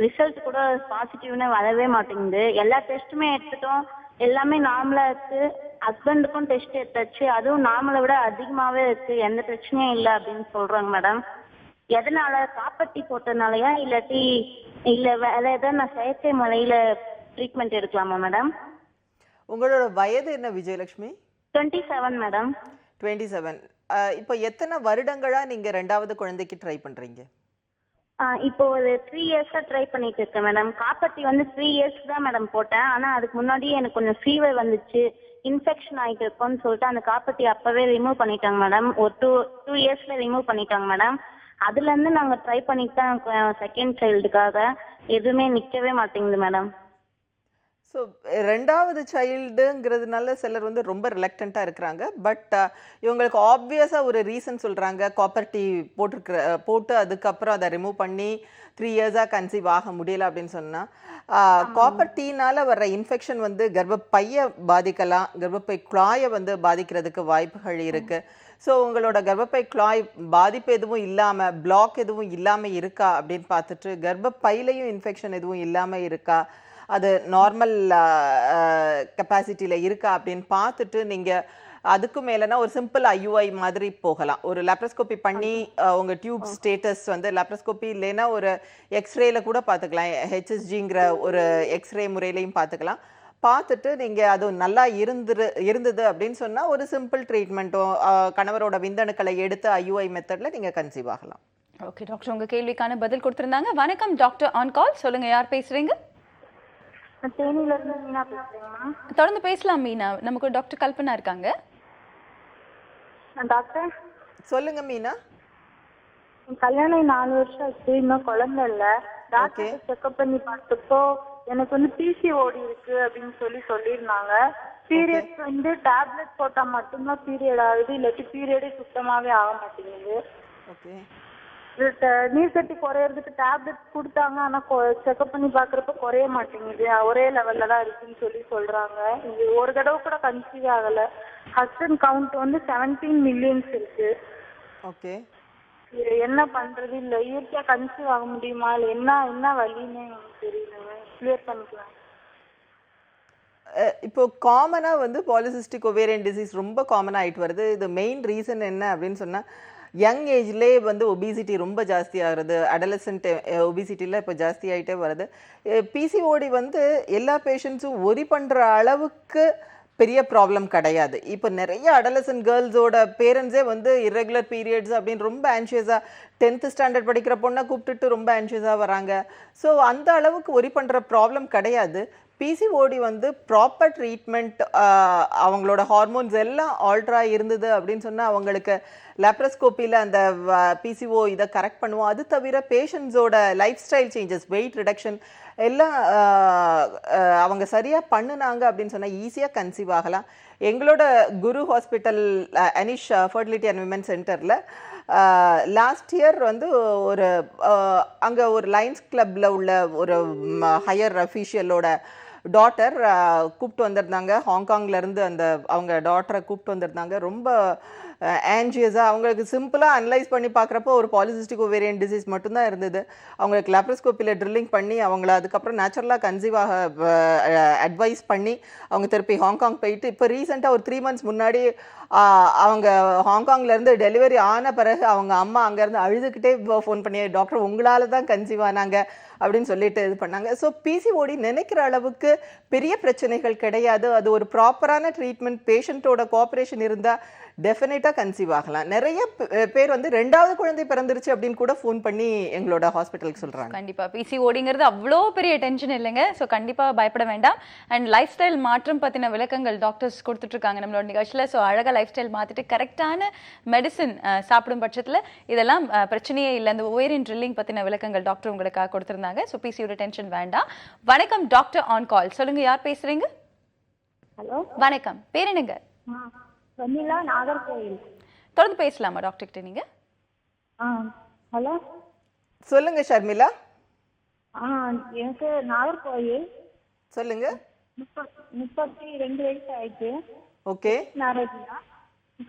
Speaker 4: ரிசல்ட் கூட பாசிட்டிவ்னு வரவே மாட்டேங்குது. எல்லா டெஸ்ட்டுமே எடுத்துட்டோம், எல்லாமே நார்மலா இருக்கு. ஹஸ்பண்டுக்கும் டெஸ்ட் எடுத்தாச்சு, அதுவும் நார்மலை விட அதிகமாவே இருக்கு, எந்த பிரச்சனையும் இல்லை அப்படின்னு சொல்றாங்க மேடம். எதனால? காப்பர்ட்டி போட்டதுனாலயா இல்லாட்டி இல்ல வேற ஏதாவது நான் செயற்கை முறையில ட்ரீட்மெண்ட் எடுக்கலாமா மேடம்?
Speaker 2: உங்களோட வயது என்ன விஜயலட்சுமி?
Speaker 4: 27 மேடம்.
Speaker 2: 27. இப்போ எத்தனை வருடங்களா நீங்க 2வது குழந்தைக்கு ட்ரை பண்றீங்க?
Speaker 4: இப்போ ஒரு 3 years ட்ரை பண்ணிட்டு இருக்கேன் மேடம். காப்பர்ட்டி 3 years தான் மேடம் போட்டேன். ஆனா அதுக்கு முன்னாடியே எனக்கு கொஞ்சம் ஃபீவர் வந்துச்சு, இன்ஃபெக்ஷன் ஆகிட்டு இருக்கும்னு சொல்லிட்டு அந்த காப்பர்ட்டி அப்பவே ரிமூவ் பண்ணிட்டாங்க மேடம். ஒரு 2 yearsல ரிமூவ் பண்ணிட்டாங்க மேடம். அதுல இருந்து நாங்க ட்ரை பண்ணிட்டு தான் செகண்ட் சைல்டுக்காக, எதுவுமே நிக்கவே மாட்டேங்குது மேடம்.
Speaker 2: ஸோ 2வது சைல்டுங்கிறதுனால சிலர் ரொம்ப ரிலக்டண்ட்டாக இருக்கிறாங்க. பட் இவங்களுக்கு ஆப்வியஸாக ஒரு ரீசன் சொல்கிறாங்க. காப்பர்ட்டி போட்டு அதுக்கப்புறம் அதை ரிமூவ் பண்ணி 3 yearsஆ கன்சீவ் ஆக முடியல அப்படின்னு சொன்னால், காப்பர்ட்டினால் வர்ற இன்ஃபெக்ஷன் கர்ப்பப்பையை பாதிக்கலாம், கர்ப்பப்பை குழாயை பாதிக்கிறதுக்கு வாய்ப்புகள் இருக்குது. ஸோ உங்களோட கர்ப்பப்பை குழாய் பாதிப்பு எதுவும் இல்லாமல், பிளாக் எதுவும் இல்லாமல் இருக்கா அப்படின்னு பார்த்துட்டு, கர்ப்பப்பையிலையும் இன்ஃபெக்ஷன் எதுவும் இல்லாமல் இருக்கா, அது நார்மல் கெப்பாசிட்டியில் இருக்கா அப்படின்னு பார்த்துட்டு நீங்கள் அதுக்கு மேலனா ஒரு சிம்பிள் ஐயுஐ மாதிரி போகலாம். ஒரு லேப்ரோஸ்கோபி பண்ணி உங்க டியூப் ஸ்டேட்டஸ் வந்து லேப்ரோஸ்கோபி இல்லைன்னா ஒரு எக்ஸ்ரேல கூட பார்த்துக்கலாம். ஹெச்எஸ்ஜிங்கிற ஒரு எக்ஸ்ரே முறையிலையும் பார்த்துக்கலாம். பார்த்துட்டு நீங்க அது நல்லா இருந்தது அப்படின்னு சொன்னா ஒரு சிம்பிள் ட்ரீட்மெண்ட்டோ கணவரோட விந்தணுக்களை எடுத்து ஐயுஐ மெத்தட்ல நீங்க கன்சீவ் ஆகலாம்.
Speaker 1: ஓகே டாக்டர், உங்க கேள்விக்கான பதில் கொடுத்திருந்தாங்க. வணக்கம் டாக்டர் ஆன் கால். சொல்லுங்க, யார் பேசுறீங்க?
Speaker 4: தேனியில இருந்து மீனா பேசுறேங்கம்மா.
Speaker 1: தொடர்ந்து பேசலாம் மீனா. நமக்கு டாக்டர் கல்பனா இருக்காங்க.
Speaker 4: டாக்டர்
Speaker 2: சொல்லுங்க மீனா.
Speaker 4: கல்யாணம் 4 வருஷம் ஆச்சு, இன்னும் குழந்தை இல்ல. டாக்டர் செக்அப் பண்ணி பார்த்தப்போ எனக்கு வந்து பிசிஓடி இருக்கு அப்படின்னு சொல்லியிருந்தாங்க. பீரியட்ஸ் வந்து டேப்லெட் போட்டா மட்டும்தான் பீரியட் ஆகுது, இல்லாட்டி பீரியடே சுத்தமாவே ஆக மாட்டேங்குது.
Speaker 2: ஓகே.
Speaker 4: நீர் கட்டி குறையறதுக்கு டேப்லெட் கொடுத்தாங்க, ஆனா செக்அப் பண்ணி பாக்குறப்ப குறைய மாட்டேங்குது, ஒரே லெவல்ல தான் இருக்குன்னு சொல்றாங்க. இது ஒரு தடவை கூட கன்சீவ் ஆகல. ஹஸ்பண்ட் கவுண்ட் வந்து 17 மில்லியன்ஸ் இருக்கு.
Speaker 2: ஓகே.
Speaker 4: என்ன பண்றது, இல்ல இயற்கையா கன்சீவ் ஆக முடியுமா, இல்ல என்ன வழின்னு எனக்கு தெரியல. கிளியர் பண்ணிக்கலாம்.
Speaker 2: இப்போ காமனா வந்து பாலிசிஸ்டிக் ஒவேரியன் டிசீஸ் ரொம்ப காமனா ஆயிட்டு வருது. இது மெயின் ரீசன் என்ன அப்படின்னு சொன்னா, யங் ஏஜ்லேயே வந்து ஒபிசிட்டி ரொம்ப ஜாஸ்தி ஆகுறது. அடலசன்ட் ஒபிசிட்டியில் இப்போ ஜாஸ்தி ஆகிட்டே வருது. பிசிஓடி வந்து எல்லா பேஷண்ட்ஸும் ஒரி பண்ணுற அளவுக்கு பெரிய ப்ராப்ளம் கிடையாது. இப்போ நிறைய அடலசன்ட் கேர்ள்ஸோட பேரண்ட்ஸே வந்து இர்ரெகுலர் பீரியட்ஸ் அப்படின்னு ரொம்ப ஆன்ஷியஸாக 10th ஸ்டாண்டர்ட் படிக்கிற பொண்ணை கூப்பிட்டுட்டு ரொம்ப ஆன்ஷியஸாக வராங்க. ஸோ அந்த அளவுக்கு ஒரி பண்ணுற ப்ராப்ளம் கிடையாது. பிசிஓடி வந்து ப்ராப்பர் ட்ரீட்மெண்ட், அவங்களோட ஹார்மோன்ஸ் எல்லாம் ஆல்ட்ரா இருந்தது அப்படின்னு சொன்னால் அவங்களுக்கு லேப்ரோஸ்கோப்பியில் அந்த பிசிஓ இதை கரெக்ட் பண்ணுவோம். அது தவிர பேஷண்ட்ஸோட lifestyle changes, weight reduction எல்லாம் அவங்க சரியாக பண்ணுனாங்க அப்படின்னு சொன்னால் ஈஸியாக கன்சீவ் ஆகலாம். எங்களோட Guru hospital Anish fertility and women சென்டரில் லாஸ்ட் இயர் வந்து ஒரு அங்கே ஒரு லைன்ஸ் கிளப்பில் உள்ள ஒரு ஹையர் அஃபீஷியலோட டாட்டர் கூப்பிட்டு வந்திருந்தாங்க. ஹாங்காங்லேருந்து அவங்க டாட்டரை கூப்பிட்டு வந்திருந்தாங்க. ரொம்ப ஆன்ஜியஸாக அவங்களுக்கு சிம்பிளாக அனலைஸ் பண்ணி பார்க்குறப்போ ஒரு பாலிசிஸ்டிக் ஒவேரியன் டிசீஸ் மட்டும்தான் இருந்தது. அவங்களுக்கு லேப்ரோஸ்கோப்பியில் ட்ரில்லிங் பண்ணி அவங்கள அதுக்கப்புறம் நேச்சுரலாக கன்சீவாக அட்வைஸ் பண்ணி அவங்க திருப்பி ஹாங்காங் போயிட்டு இப்போ ரீசெண்டாக ஒரு 3 months முன்னாடி அவங்க ஹாங்காங்லேருந்து டெலிவரி ஆன பிறகு அவங்க அம்மா அங்கேருந்து அழுதுகிட்டே ஃபோன் பண்ணி, டாக்டர் உங்களால் தான் கன்சீவ் ஆனாங்க அப்படின்னு சொல்லிட்டு இது பண்ணாங்க. ஸோ பிசிஓடி நினைக்கிற அளவுக்கு பெரிய பிரச்சனைகள் கிடையாது. அது ஒரு ப்ராப்பரான ட்ரீட்மெண்ட், பேஷண்ட்டோட கோஆப்ரேஷன் இருந்தால் டெஃபினட்டாக கன்சீவ் ஆகலாம். நிறைய பேர் வந்து 2வது குழந்தை பிறந்துருச்சு அப்படின்னு கூட ஃபோன் பண்ணி எங்களோட ஹாஸ்பிட்டலுக்கு சொல்கிறாங்க.
Speaker 1: கண்டிப்பாக பிசிஓடிங்கிறது அவ்வளோ பெரிய டென்ஷன் இல்லைங்க. ஸோ கண்டிப்பாக பயப்பட வேண்டாம். அண்ட் லைஃப் ஸ்டைல் மாற்றம் பற்றின விளக்கங்கள் டாக்டர்ஸ் கொடுத்துட்ருக்காங்க நம்மளோட நிகழ்ச்சியில். ஸோ அழகாக லைஃப் ஸ்டைல் மாற்றிட்டு கரெக்டான மெடிசன் சாப்பிடும் பட்சத்தில் இதெல்லாம் பிரச்சனையே இல்லை. அந்த ஓவேரியன் ட்ரில்லிங் பற்றின விளக்கங்கள் டாக்டர் உங்களுக்காக கொடுத்துருந்தாங்க. ஸோ பிசிஓடி டென்ஷன் வேண்டாம். வணக்கம் டாக்டர் ஆன் கால். சொல்லுங்கள், யார் பேசுகிறீங்க?
Speaker 4: ஹலோ
Speaker 1: வணக்கம், பேர் என்னங்க?
Speaker 4: வெண்ணிலா, நாகர்கோவில்.
Speaker 1: தொடர்ந்து பேசலாமா டாக்டர் கிட்ட நீங்க?
Speaker 4: ஹலோ
Speaker 2: சொல்லுங்க ஷர்மிளா.
Speaker 4: எனக்கு நாகர்கோவில்.
Speaker 2: சொல்லுங்க.
Speaker 4: 32 வயசு ஆயிடுச்சு.
Speaker 2: ஓகே.
Speaker 4: மேரேஜ் தான்.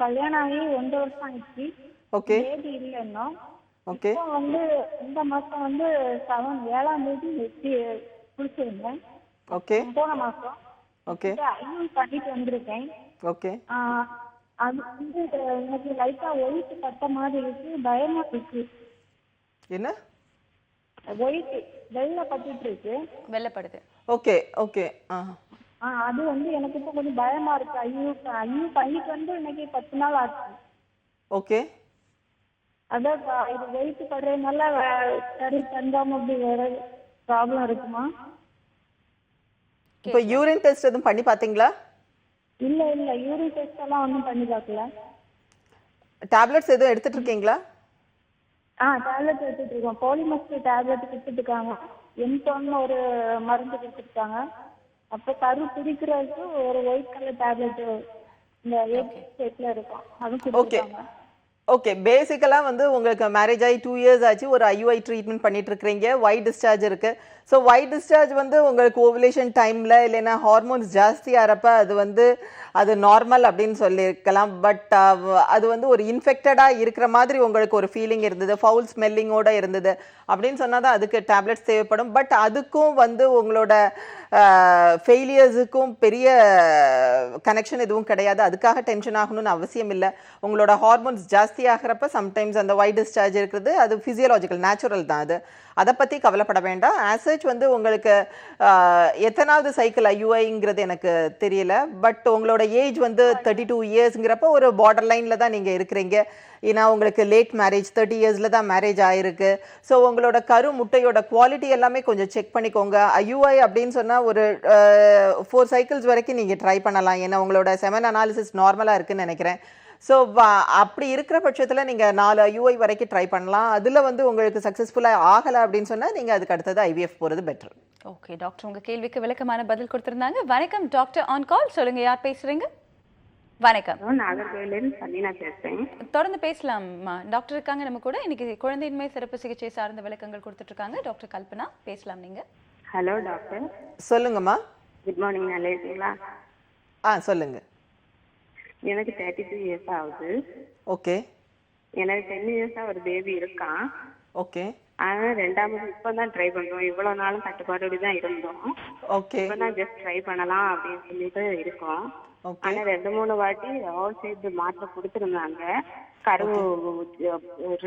Speaker 4: கல்யாணம் ஆகி 1 வருஷம் ஆயிடுச்சு.
Speaker 2: ஓகே.
Speaker 4: பேபி இல்லை இன்னும்.
Speaker 2: ஓகே.
Speaker 4: இப்போ வந்து இந்த மாசம் வந்து 7ஆம் தேதி குளிச்சிருந்தேன்.
Speaker 2: ஓகே.
Speaker 4: போன மாசம்.
Speaker 2: ஓகே.
Speaker 4: ஐயும் பண்ணிட்டு வந்திருக்கேன்.
Speaker 2: ஓகே.
Speaker 4: அது வந்து எனக்கு லைட்டா ஒயிட் பட்ட மாதிரி இருக்கு, பயமா இருக்கு.
Speaker 2: என்ன?
Speaker 4: ஒயிட் வெள்ளை பட்டுட்டு இருக்கு.
Speaker 1: வெள்ளப்படுது.
Speaker 2: ஓகே. ஓகே.
Speaker 4: அது வந்து எனக்கு இப்போ கொஞ்சம் பயமா இருக்கு. ஐயும் பண்ணிட்டு வந்து இன்னைக்கு 10 நாள் ஆச்சு.
Speaker 2: ஓகே.
Speaker 4: அதான் இது வெயிட் படுறதுனால சரி தந்தாம அப்படி வேற ப்ராப்ளம் இருக்குமா?
Speaker 2: இப்போ யூரின் டெஸ்ட் எதுவும் பண்ணி பார்த்தீங்களா?
Speaker 4: இல்ல யூரின் டெஸ்ட் எல்லாம் ஒன்றும் பண்ணி பார்க்கல.
Speaker 2: டேப்லெட்ஸ் எதுவும் எடுத்துட்டு இருக்கீங்களா?
Speaker 4: டேப்லெட் எடுத்துட்டு இருக்கோம். போலிமஸ்ட் டேப்லெட் கொடுத்துருக்காங்க. எம்டோன்னு ஒரு மருந்து கொடுத்துருக்காங்க. அப்போ கரு பிடிக்கிறதுக்கு ஒரு ஒயிட் கலர் டேப்லெட் இந்த ஷேப்ல இருக்கும், அதுவும் கொடுத்துருக்காங்க.
Speaker 2: ஓகே. பேசிக்கலா வந்து உங்களுக்கு மேரேஜ் ஆகி 2 இயர்ஸ் ஆச்சு. ஒரு ஐயுஐ ட்ரீட்மெண்ட் பண்ணிட்டு இருக்கிறீங்க. ஒயிட் டிஸ்சார்ஜ் இருக்கு. ஸோ ஒயிட் டிஸ்சார்ஜ் வந்து உங்களுக்கு ஓவுலேஷன் டைம்ல இல்லைன்னா ஹார்மோன்ஸ் ஜாஸ்தியாகிறப்ப அது நார்மல் அப்படின்னு சொல்லியிருக்கலாம். பட் அது வந்து ஒரு இன்ஃபெக்டடா இருக்கிற மாதிரி உங்களுக்கு ஒரு ஃபீலிங் இருந்தது, ஃபவுல் ஸ்மெல்லிங்கோட இருந்தது அப்படின்னு சொன்னால் தான் அதுக்கு டேப்லெட்ஸ் தேவைப்படும். பட் அதுக்கும் வந்து உங்களோட ஃபெயிலியர்ஸுக்கும் பெரிய கனெக்ஷன் எதுவும் கிடையாது. அதுக்காக டென்ஷன் ஆகணும்னு அவசியம் இல்லை. உங்களோட ஹார்மோன்ஸ் ஜாஸ்தி ஆகிறப்ப சம்டைம்ஸ் அந்த ஒயிட் டிஸ்சார்ஜ் இருக்கிறது அது ஃபிசியலாஜிக்கல், நேச்சுரல் தான் அது. அதை பற்றி கவலைப்பட வேண்டாம். ஆசச் வந்து உங்களுக்கு எத்தனாவது சைக்கிள் ஐயுஐங்கிறது எனக்கு தெரியல. பட் உங்களோட ஏஜ் வந்து 32 இயர்ஸ்ங்கிறப்ப ஒரு பார்டர் லைனில் தான் நீங்கள் இருக்கிறீங்க. ஏன்னா உங்களுக்கு லேட் மேரேஜ், 30 இயர்ஸில் தான் மேரேஜ் ஆயிருக்கு. ஸோ உங்களோட கரு முட்டையோட குவாலிட்டி எல்லாமே கொஞ்சம் செக் பண்ணிக்கோங்க. ஐயுஐ அப்படின்னு சொன்னால் ஒரு 4 சைக்கிள்ஸ் வரைக்கும் நீங்கள் ட்ரை பண்ணலாம். ஏன்னா உங்களோட செமன் அனாலிசிஸ் நார்மலாக இருக்குன்னு நினைக்கிறேன். ஸோ அப்படி இருக்கிற பட்சத்தில் நீங்கள் 4 ஐயுஐ வரைக்கும் ட்ரை பண்ணலாம். அதில் வந்து உங்களுக்கு சக்ஸஸ்ஃபுல்லாக ஆகலை அப்படின்னு சொன்னால் நீங்கள் அதுக்கு அடுத்தது ஐவிஎஃப் போகிறது பெட்டர்.
Speaker 1: ஓகே டாக்டர், உங்கள் கேள்விக்கு விளக்கமான பதில் கொடுத்துருந்தாங்க. வணக்கம் டாக்டர் ஆன் கால். சொல்லுங்கள், யார் பேசுகிறீங்க? வணக்கம்.
Speaker 5: நாகர்கோவிலிருந்து சலீனா பேசுறேன்.
Speaker 1: தொடர்ந்து பேசலாம்மா. டாக்டர் இருக்காங்க நம்ம கூட. இன்னைக்கு குழந்தையின்மை சிறப்பு சிகிச்சை சார்ந்த விளக்கங்கள் கொடுத்துட்டு இருக்காங்க டாக்டர் கல்பனா. பேசலாம் நீங்க.
Speaker 5: Hello doctor.
Speaker 2: சொல்லுங்கம்மா.
Speaker 5: Good morning. நல்லா இருக்கீங்களா?
Speaker 2: சொல்லுங்க.
Speaker 5: எனக்கு 32 இயர்ஸ் ஆகுது.
Speaker 2: ஓகே.
Speaker 5: எனக்கு 10 இயர்ஸா ஒரு பேபி இருக்கான்.
Speaker 2: ஓகே.
Speaker 5: ஆனா 2வது இப்பதான் ட்ரை பண்றோம். இவ்வளவு நாளும் கட்டுப்பாடோடு தான் இருந்தோம்.
Speaker 2: ஓகே.
Speaker 5: இப்பதான் ஜஸ்ட் ட்ரை பண்ணலாம் அப்படின்னு சொல்லிட்டு இருக்கோம். ஆனா 2-3 வாட்டி ஆல் சைடு மாத்திரை கொடுத்துருந்தாங்க. கரு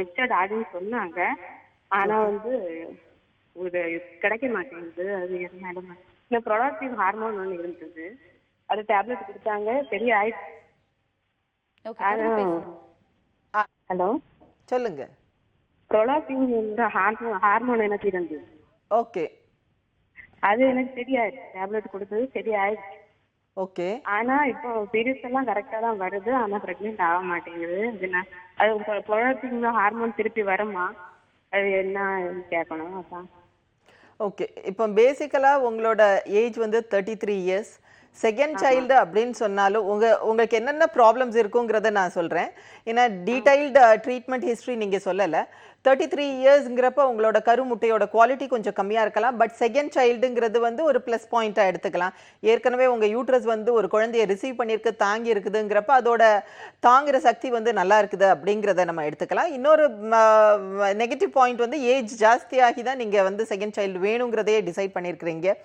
Speaker 5: ரிச்சர்ட் ஆகுன்னு சொன்னாங்க. ஆனா வந்து ஒரு கிடைக்க மாட்டேங்குது. அது எதுனால இந்த ப்ரொடக்டிவ் ஹார்மோன் ஒன்று இருந்தது, அது டேப்லெட் கொடுத்தாங்க, சரி ஆயிடுச்சு. ஹலோ
Speaker 2: சொல்லுங்க.
Speaker 5: ப்ரொலாக்டின் ஹார்மோன் எனக்கு இருந்தது.
Speaker 2: ஓகே.
Speaker 5: அது எனக்கு சரியாயிடுச்சு, டேப்லெட் கொடுத்தது சரியாயிடுச்சு.
Speaker 2: ஓகே.
Speaker 5: ஆனா இப்போ பீரியட்ஸ் எல்லாம் கரெக்டா தான் வருது, ஆனா பிரெக்னென்ட் ஆக மாட்டேங்குது. அது ப்ரொலாக்டின் ஹார்மோன் திருப்பி வருமா, அது என்ன கேட்கணும் அதான்.
Speaker 2: ஓகே. இப்போ பேசிக்கலாக உங்களோட ஏஜ் வந்து 33 இயர்ஸ். செகண்ட் சைல்டு அப்படின்னு சொன்னாலும் உங்களுக்கு என்னென்ன ப்ராப்ளம்ஸ் இருக்குங்கிறத நான் சொல்கிறேன். ஏன்னா டீடைல்டு ட்ரீட்மெண்ட் ஹிஸ்ட்ரி நீங்கள் சொல்லலை. 33 இயர்ஸ்ங்கிறப்ப உங்களோட கருமுட்டையோட குவாலிட்டி கொஞ்சம் கம்மியாக இருக்கலாம். பட் செகண்ட் சைல்டுங்கிறது வந்து ஒரு ப்ளஸ் பாயிண்ட்டாக எடுத்துக்கலாம். ஏற்கனவே உங்கள் யூட்ரஸ் வந்து ஒரு குழந்தைய ரிசீவ் பண்ணியிருக்கு, தாங்கி இருக்குதுங்கிறப்ப அதோட தாங்குகிற சக்தி வந்து நல்லா இருக்குது அப்படிங்கிறத நம்ம எடுத்துக்கலாம். இன்னொரு நெகட்டிவ் பாயிண்ட் வந்து ஏஜ் ஜாஸ்தியாகி தான் நீங்கள் வந்து செகண்ட் சைல்டு வேணுங்கிறதையே டிசைட் பண்ணியிருக்கிறீங்க.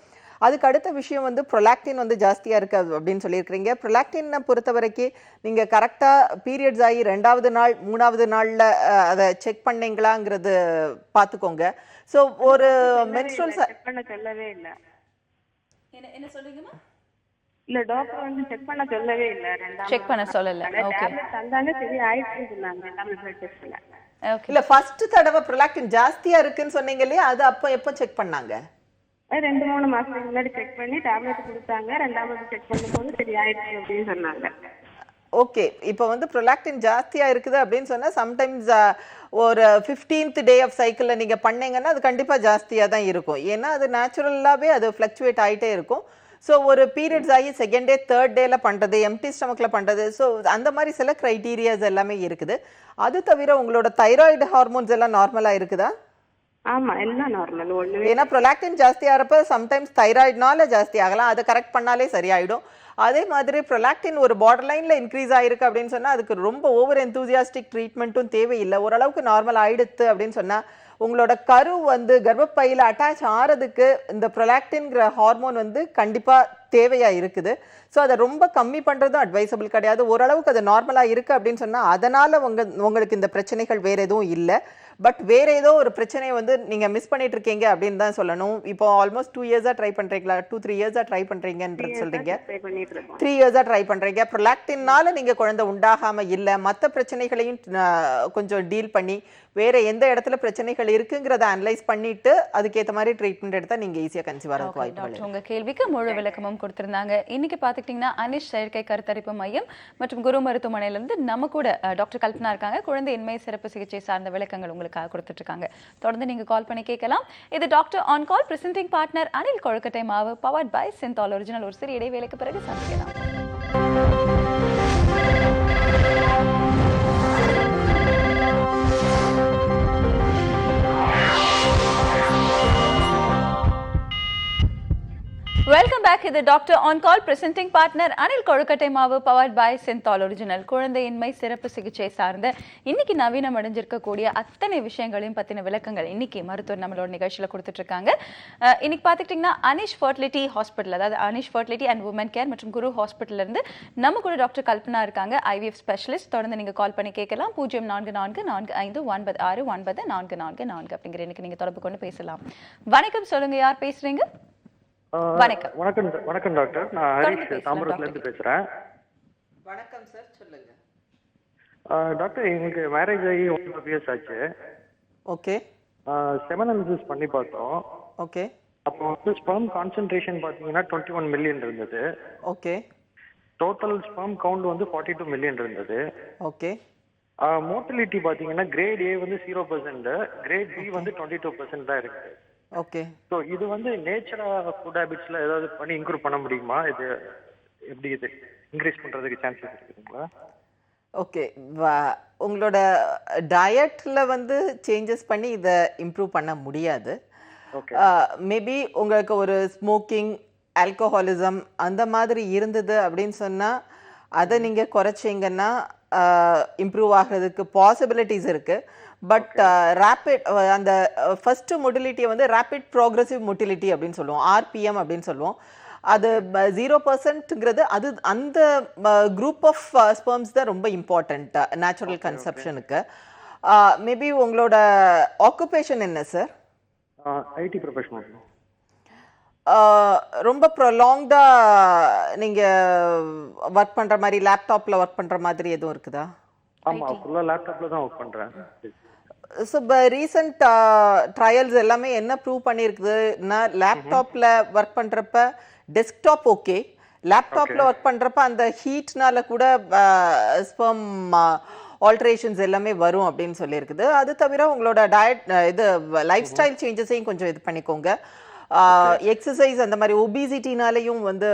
Speaker 2: அதுக்கு அடுத்த விஷயம் வந்து ப்ரொலாக்டின் வந்து ஜாஸ்தியாக இருக்குது அப்படின்னு சொல்லியிருக்கிறீங்க. ப்ரொலாக்டினை பொறுத்த வரைக்கும் நீங்கள் கரெக்டாக பீரியட்ஸ் ஆகி 2வது நாள் 3வது நாளில் அதை செக் பண்ணீங்களாங்கிறது பார்த்துக்கோங்க. ஸோ ஒரு மென்ஸ்ட்ரல்
Speaker 5: செக் பண்ண சொல்லவே இல்லை.
Speaker 1: என்ன சொல்றீங்கம்மா?
Speaker 5: இல்ல டாக்டர் வந்து செக் பண்ண சொல்லவே இல்லை.
Speaker 1: செக் பண்ண சொல்லல. ஓகே.
Speaker 5: டேப்லெட் தந்தாங்க, சரி ஆயிடுச்சு சொன்னாங்க. எல்லாமே பிளட் டெஸ்ட்ல.
Speaker 1: ஓகே.
Speaker 2: இல்லை, ஃபர்ஸ்ட் தடவை ப்ரொலாக்டின் ஜாஸ்தியாக இருக்குன்னு சொன்னீங்க இல்லையா, அது அப்போ எப்போ செக் பண்ணாங்க?
Speaker 5: 2-3 மாசத்துக்கு முன்னாடி செக் பண்ணி டேப்லெட் கொடுத்தாங்க. 2வது செக் பண்ணும்போது சரி ஆயிடுச்சு அப்படின்னு சொன்னாங்க.
Speaker 2: ஓகே. இப்போ வந்து ப்ரொலாக்டின் ஜாஸ்தியாக இருக்குது அப்படின்னு சொன்னால் சம்டைம்ஸ் ஒரு 15th டே ஆஃப் சைக்கிளில் நீங்கள் பண்ணீங்கன்னா அது கண்டிப்பாக ஜாஸ்தியாக தான் இருக்கும். ஏன்னா அது நேச்சுரலாகவே அது ஃப்ளக்சுவேட் ஆகிட்டே இருக்கும். ஸோ ஒரு பீரியட்ஸ் ஆகி 2nd டே 3rd டேல பண்ணுறது, எம்டி ஸ்டமக்கில் பண்ணுறது, ஸோ அந்த மாதிரி சில க்ரைட்டீரியாஸ் எல்லாமே இருக்குது. அது தவிர உங்களோட தைராய்டு ஹார்மோன்ஸ் எல்லாம் நார்மலாக இருக்குதா?
Speaker 5: ஆமா, எல்லாம் நார்மல்.
Speaker 2: ஏன்னா ப்ரொலாக்டின் ஜாஸ்தி ஆகிறப்ப சம்டைம்ஸ் தைராய்டுனால ஜாஸ்தி ஆகலாம். அதை கரெக்ட் பண்ணாலே சரியாயிடும். அதே மாதிரி ப்ரொலாக்டின் ஒரு பார்டர் லைனில் இன்க்ரீஸ் ஆகிருக்கு அப்படின்னு சொன்னால் அதுக்கு ரொம்ப ஓவர் எந்தூசியாஸ்டிக் ட்ரீட்மெண்ட்டும் தேவையில்லை. ஓரளவுக்கு நார்மல் ஆகிடுது அப்படின்னு சொன்னால் உங்களோட கரு வந்து கர்ப்பப்பையில் அட்டாச் ஆகிறதுக்கு இந்த ப்ரொலாக்டின்கிற ஹார்மோன் வந்து கண்டிப்பாக தேவையாக இருக்குது. ஸோ அதை ரொம்ப கம்மி பண்ணுறதும் அட்வைசபிள் கிடையாது. ஓரளவுக்கு அது நார்மலாக இருக்குது அப்படின்னு சொன்னால் அதனால் உங்களுக்கு இந்த பிரச்சனைகள் வேறு எதுவும் இல்லை. பட் வேறு ஏதோ ஒரு பிரச்சனையை வந்து நீங்கள் மிஸ் பண்ணிட்டு இருக்கீங்க அப்படின்னு தான் சொல்லணும். இப்போ ஆல்மோஸ்ட் 2 இயர்ஸாக ட்ரை பண்ணுறீங்களா? 2-3 இயர்ஸாக ட்ரை பண்ணுறீங்கன்றது சொல்கிறீங்க. 3 இயர்ஸாக ட்ரை பண்ணுறீங்க. ப்ரொலாக்டின்னால நீங்கள் குழந்தை உண்டாகாமல் இல்லை, மற்ற பிரச்சனைகளையும் கொஞ்சம் டீல் பண்ணி வேறு எந்த இடத்துல பிரச்சனைகள் இருக்குங்கிறத அனலைஸ் பண்ணிட்டு அதுக்கேற்ற மாதிரி ட்ரீட்மெண்ட் எடுத்தால் நீங்கள் ஈஸியாக கன்சீவ் ஆகிறதுக்கு வாய்ப்பு இல்லை.
Speaker 1: உங்கள் கேள்விக்கு முழு விளக்கமும் கொடுத்துருந்தாங்க. இன்னைக்கு பார்த்துக்கிட்டிங்கன்னா அனிஷ் செயற்கை கருத்தரிப்பு மையம் மற்றும் குரு மருத்துவமனையிலேருந்து நம்ம கூட டாக்டர் கல்பனா இருக்காங்க. குழந்தையின்மை சிறப்பு சிகிச்சை சார்ந்த விளக்கங்கள் உங்களுக்காக கொடுத்துட்டு இருக்காங்க. தொடர்ந்து நீங்கள் கால் பண்ணி கேட்கலாம். இது doctor on call. Presenting partner Anil கொழுக்கட்டை மாவு, பவர்ட் பை சிந்தால் ஒரிஜினல். ஒரு சிறிய இடைவேளைக்கு பிறகு சந்திக்கலாம். Welcome back. இது doctor on call presenting partner Anil கொழுக்கட்டை மாவு பவர்ட் பை சென்தால் ஒரிஜினல். குழந்தையின்மை சிறப்பு சிகிச்சை சார்ந்த இன்னைக்கு நவீனம் அடைஞ்சிருக்கக்கூடிய அத்தனை விஷயங்களையும் பத்தின விளக்கங்கள் இன்னைக்கு மருத்துவர் நம்மளோட நிகழ்ச்சியில கொடுத்துட்டு இருக்காங்க. இன்னைக்கு பாத்துக்கிட்டீங்கன்னா அனிஷ் ஃபர்டிலிட்டி ஹாஸ்பிட்டல், அதாவது Anish fertility and woman care மற்றும் குரு ஹாஸ்பிட்டல்ல இருந்து நம்ம கூட டாக்டர் கல்பனா இருக்காங்க, IVF ஸ்பெஷலிஸ்ட். தொடர்ந்து நீங்க கால் பண்ணி கேட்கலாம். 0444459444 அப்படிங்கிற எனக்கு நீங்க தொடர்பு கொண்டு பேசலாம். வணக்கம், சொல்லுங்க, யார் பேசுறீங்க? வணக்கம்.
Speaker 6: வணக்கம் டாக்டர், நான் ஹரிஷ் தாம்பரத்துல இருந்து பேசுறேன்.
Speaker 2: வணக்கம் சார், சொல்லுங்க.
Speaker 6: டாக்டர், எங்களுக்கு மேரேஜ் ஆகி 1.5 years ஆச்சு.
Speaker 2: ஓகே.
Speaker 6: செமன் அனாலிசிஸ் பண்ணி பார்த்தோம்.
Speaker 2: ஓகே.
Speaker 6: அப்போ வந்து ஸ்பெர்ம் கான்சென்ட்ரேஷன் பாத்தீங்கன்னா 21 மில்லியன் இருந்தது.
Speaker 2: ஓகே.
Speaker 6: டோட்டல் ஸ்பெர்ம் கவுண்ட் வந்து 42 மில்லியன் இருந்தது.
Speaker 2: ஓகே.
Speaker 6: மோட்டிலிட்டி பாத்தீங்கன்னா கிரேட் A வந்து 0%, கிரேட் B வந்து 22% தான் இருக்கு.
Speaker 2: ஓகே.
Speaker 6: ஸோ இது வந்து நேச்சரா ஃபுட் ஹேபிட்ஸ்ல ஏதாவது பண்ணி இம்ப்ரூவ் பண்ண முடியுமா? இது எப்படி இது இன்க்ரீஸ் பண்றதுக்கு சான்சஸ் இருக்குங்களா?
Speaker 2: ஓகே. உங்களோட டயட்ல வந்து சேஞ்சஸ் பண்ணி இதை இம்ப்ரூவ் பண்ண முடியாது. மேபி உங்களுக்கு ஒரு ஸ்மோக்கிங், ஆல்கஹாலிசம் அந்த மாதிரி இருந்தது அப்படின்னு சொன்னா அதை நீங்க குறைச்சிங்கன்னா இம்ப்ரூவ் ஆகிறதுக்கு பாசிபிலிட்டிஸ் இருக்கு. பட் ரேபிட் அந்த ஃபர்ஸ்ட் மொட்டிலிட்டியை வந்து ரேபிட் ப்ரோக்ரஸிவ் மொட்டிலிட்டி அப்படின்னு சொல்லுவோம், RPM அப்படின்னு சொல்லுவோம். அது 0%ங்கிறது அது அந்த குரூப் ஆஃப் ஸ்பெர்ம்ஸ் தான் ரொம்ப இம்பார்ட்டண்ட் நேச்சுரல் கன்செப்ஷனுக்கு. மேபி உங்களோட ஆக்குபேஷன் என்ன சார்?
Speaker 6: IT professional.
Speaker 2: ரொம்ப ப்ரொலாங்டா நீங்க ஒர்க் பண்ற மாதிரி, லேப்டாப்ல ஒர்க் பண்ற மாதிரி எதுவும் இருக்குதா?
Speaker 6: ஆமா, ஃபுல்லா லேப்டாப்ல தான் ஒர்க் பண்றேன்.
Speaker 2: ஸோ ரீசெண்ட் ட்ரையல்ஸ் எல்லாமே என்ன ப்ரூவ் பண்ணியிருக்குதுன்னா, லேப்டாப்ல ஒர்க் பண்றப்ப டெஸ்க்டாப் ஓகே, லேப்டாப்ல ஒர்க் பண்றப்ப அந்த ஹீட்னால கூட ஸ்பெர்ம் ஆல்ட்ரேஷன்ஸ் எல்லாமே வரும் அப்படின்னு சொல்லியிருக்குது. அது தவிர உங்களோட டயட் இது லைஃப் ஸ்டைல் சேஞ்சஸையும் கொஞ்சம் இது பண்ணிக்கோங்க. எக்ஸசைஸ் அந்த மாதிரி ஒபிசிட்டினாலையும் வந்து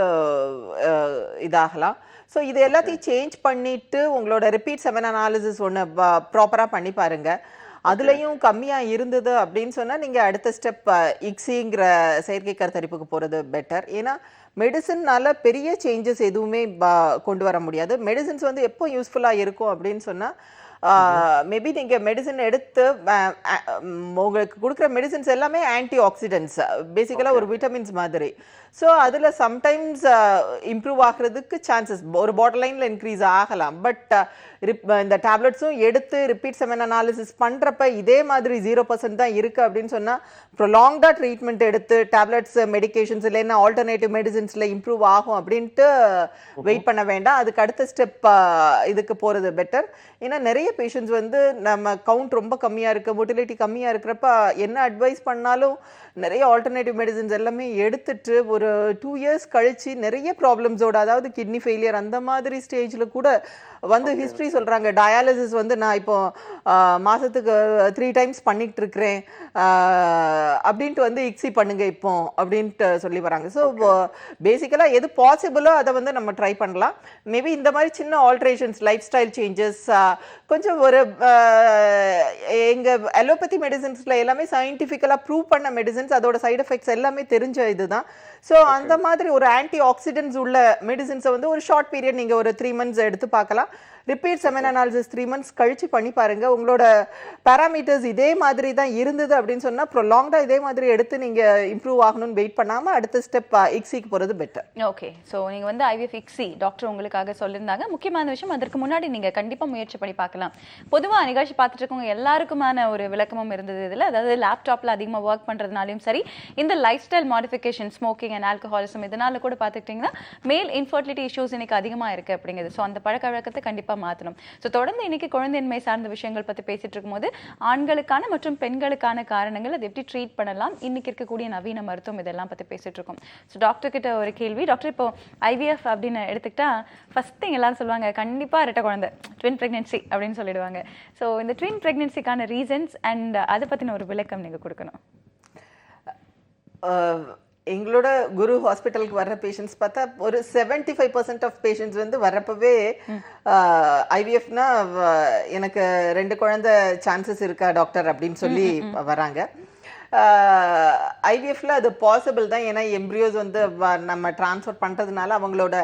Speaker 2: இதாகலாம். ஸோ இது எல்லாத்தையும் சேஞ்ச் பண்ணிட்டு உங்களோட ரிப்பீட் செமன் அனாலிசிஸ் ஒன்று ப்ராப்பராக பண்ணி பாருங்க. அதுலேயும் கம்மியாக இருந்தது அப்படின்னு சொன்னால் நீங்கள் அடுத்த ஸ்டெப் ICSIங்கிற செயற்கை கருத்தரிப்புக்கு போகிறது பெட்டர். ஏன்னா மெடிசன்னால பெரிய சேஞ்சஸ் எதுவுமே கொண்டு வர முடியாது. மெடிசின்ஸ் வந்து எப்போ யூஸ்ஃபுல்லாக இருக்கும் அப்படின்னு சொன்னால், மேபி நீங்கள் மெடிசன் எடுத்து உங்களுக்கு கொடுக்குற மெடிசின்ஸ் எல்லாமே ஆன்டி ஆக்சிடென்ட்ஸ், பேசிக்கலாக ஒரு விட்டமின்ஸ் மாதிரி. ஸோ அதில் சம்டைம்ஸ் இம்ப்ரூவ் ஆகிறதுக்கு சான்சஸ் ஒரு பார்டர் லைனில் இன்க்ரீஸ் ஆகலாம். பட் இந்த டேப்லெட்ஸும் எடுத்து ரிப்பீட் செமன் அனாலிசிஸ் பண்ணுறப்ப இதே மாதிரி 0% தான் இருக்குது அப்படின்னு சொன்னால், ப்ரொலாங்டாக ட்ரீட்மெண்ட் எடுத்து டேப்லெட்ஸ், மெடிகேஷன்ஸ் இல்லைன்னா ஆல்டர்னேட்டிவ் மெடிசின்ஸில் இம்ப்ரூவ் ஆகும் அப்படின்ட்டு வெயிட் பண்ண வேண்டாம். அதுக்கு அடுத்த ஸ்டெப் இதுக்கு போகிறது பெட்டர். ஏன்னா நிறைய பேஷண்ட்ஸ் வந்து நம்ம கவுண்ட் ரொம்ப கம்மியாக இருக்குது, மொட்டிலிட்டி கம்மியாக இருக்கிறப்ப என்ன அட்வைஸ் பண்ணாலும் நிறைய ஆல்டர்னேட்டிவ் மெடிசின்ஸ் எல்லாமே எடுத்துட்டு ஒரு 2 years கழிச்சு நிறைய ப்ராப்ளம்ஸோட, அதாவது கிட்னி ஃபெயிலியர் அந்த மாதிரி ஸ்டேஜில் கூட வந்து ஹிஸ்ட்ரி சொல்கிறாங்க. டயாலிசிஸ் வந்து நான் இப்போ மாதத்துக்கு 3 times பண்ணிட்டு இருக்கிறேன் அப்படின்ட்டு வந்து ICSI பண்ணுங்க இப்போ அப்படின்ட்டு சொல்லி வராங்க. ஸோ பேசிக்கலாக எது பாசிபிளோ அதை வந்து நம்ம ட்ரை பண்ணலாம். மேபி இந்த மாதிரி சின்ன ஆல்ட்ரேஷன்ஸ், லைஃப் ஸ்டைல் சேஞ்சஸ், கொஞ்சம் ஒரு எங்கள் அலோபதி மெடிசின்ஸில் எல்லாமே சயின்டிஃபிக்கலாக ப்ரூவ் பண்ண மெடிசின்ஸ், அதோட சைடு எஃபெக்ட்ஸ் எல்லாமே தெரிஞ்ச இதுதான். ஸோ அந்த மாதிரி ஒரு ஆன்டி ஆக்சிடென்ட்ஸ் உள்ள மெடிசின்ஸை வந்து ஒரு ஷார்ட் பீரியட் நீங்கள் ஒரு 3 months எடுத்து பார்க்கலாம். ரிப்பீட் செமன் அனாலிசிஸ் 3 months கழிச்சு பண்ணி பாருங்க. உங்களோட பேராமீட்டர்ஸ் இதே மாதிரி தான் இருந்தது அப்படின்னு சொன்னா ப்ரொலாங்டா இதே மாதிரி எடுத்து நீங்க இம்ப்ரூவ் ஆகணும்னு வெயிட் பண்ணாம அடுத்த ஸ்டெப் ICSIக்கு போறது பெட்டர்.
Speaker 1: ஓகே. ஸோ நீங்க வந்து IVF ICSI டாக்டர் உங்களுக்காக சொல்லியிருந்தாங்க. முக்கியமான விஷயம், அதற்கு முன்னாடி நீங்க கண்டிப்பா முயற்சி பண்ணி பார்க்கலாம். பொதுவாக நிகழ்ச்சி பார்த்துட்டு இருக்கவங்க எல்லாருக்குமான ஒரு விளக்கமும் இருந்தது இதுல. அதாவது லேப்டாப்ல அதிகமாக ஒர்க் பண்றதுனாலையும் சரி, இந்த life style modification, smoking and alcoholism, இதனால கூட பார்த்துக்கிட்டிங்கன்னா மேல் இன்ஃபர்டிலிட்டி இஷ்யூஸ் இன்னைக்கு அதிகமாக இருக்கு அப்படிங்கிறது. ஸோ அந்த பழக்க வழக்கத்தை கண்டிப்பா மாற்றணும். ஸோ தொடர்ந்து இன்னைக்கு குழந்தையின்மை சார்ந்த விஷயங்கள் பற்றி பேசிட்டு இருக்கும்போது ஆண்களுக்கான மற்றும் பெண்களுக்கான காரணங்கள், அதை எப்படி ட்ரீட் பண்ணலாம், இன்னைக்கு இருக்கக்கூடிய நவீன மருத்துவம், இதெல்லாம் பற்றி பேசிட்டு இருக்கோம். ஸோ டாக்டர் கிட்ட ஒரு கேள்வி. டாக்டர், இப்போ IVF அப்படின்னு எடுத்துக்கிட்டா ஃபர்ஸ்ட் திங் எல்லாரும் சொல்லுவாங்க, கண்டிப்பாக இரட்டை குழந்தை, ட்வின் பிரெக்னன்சி அப்படின்னு சொல்லிடுவாங்க. ஸோ இந்த ட்வின் பிரெக்னன்சிக்கான ரீசன்ஸ் அண்ட் அதை பற்றின ஒரு விளக்கம் நீங்கள் கொடுக்கணும்.
Speaker 2: எங்களோட குரு ஹாஸ்பிட்டலுக்கு வர்ற பேஷண்ட்ஸ் பார்த்தா ஒரு 75% ஆஃப் பேஷண்ட்ஸ் வந்து வர்றப்பவே IVFனா எனக்கு 2 குழந்தை சான்சஸ் இருக்கா டாக்டர் அப்படின்னு சொல்லி வராங்க. ஐவிஎஃப்ல அது பாசிபிள் தான். ஏன்னா எம்ப்ரியோஸ் வந்து நம்ம ட்ரான்ஸ்ஃபர் பண்ணுறதுனால அவங்களோட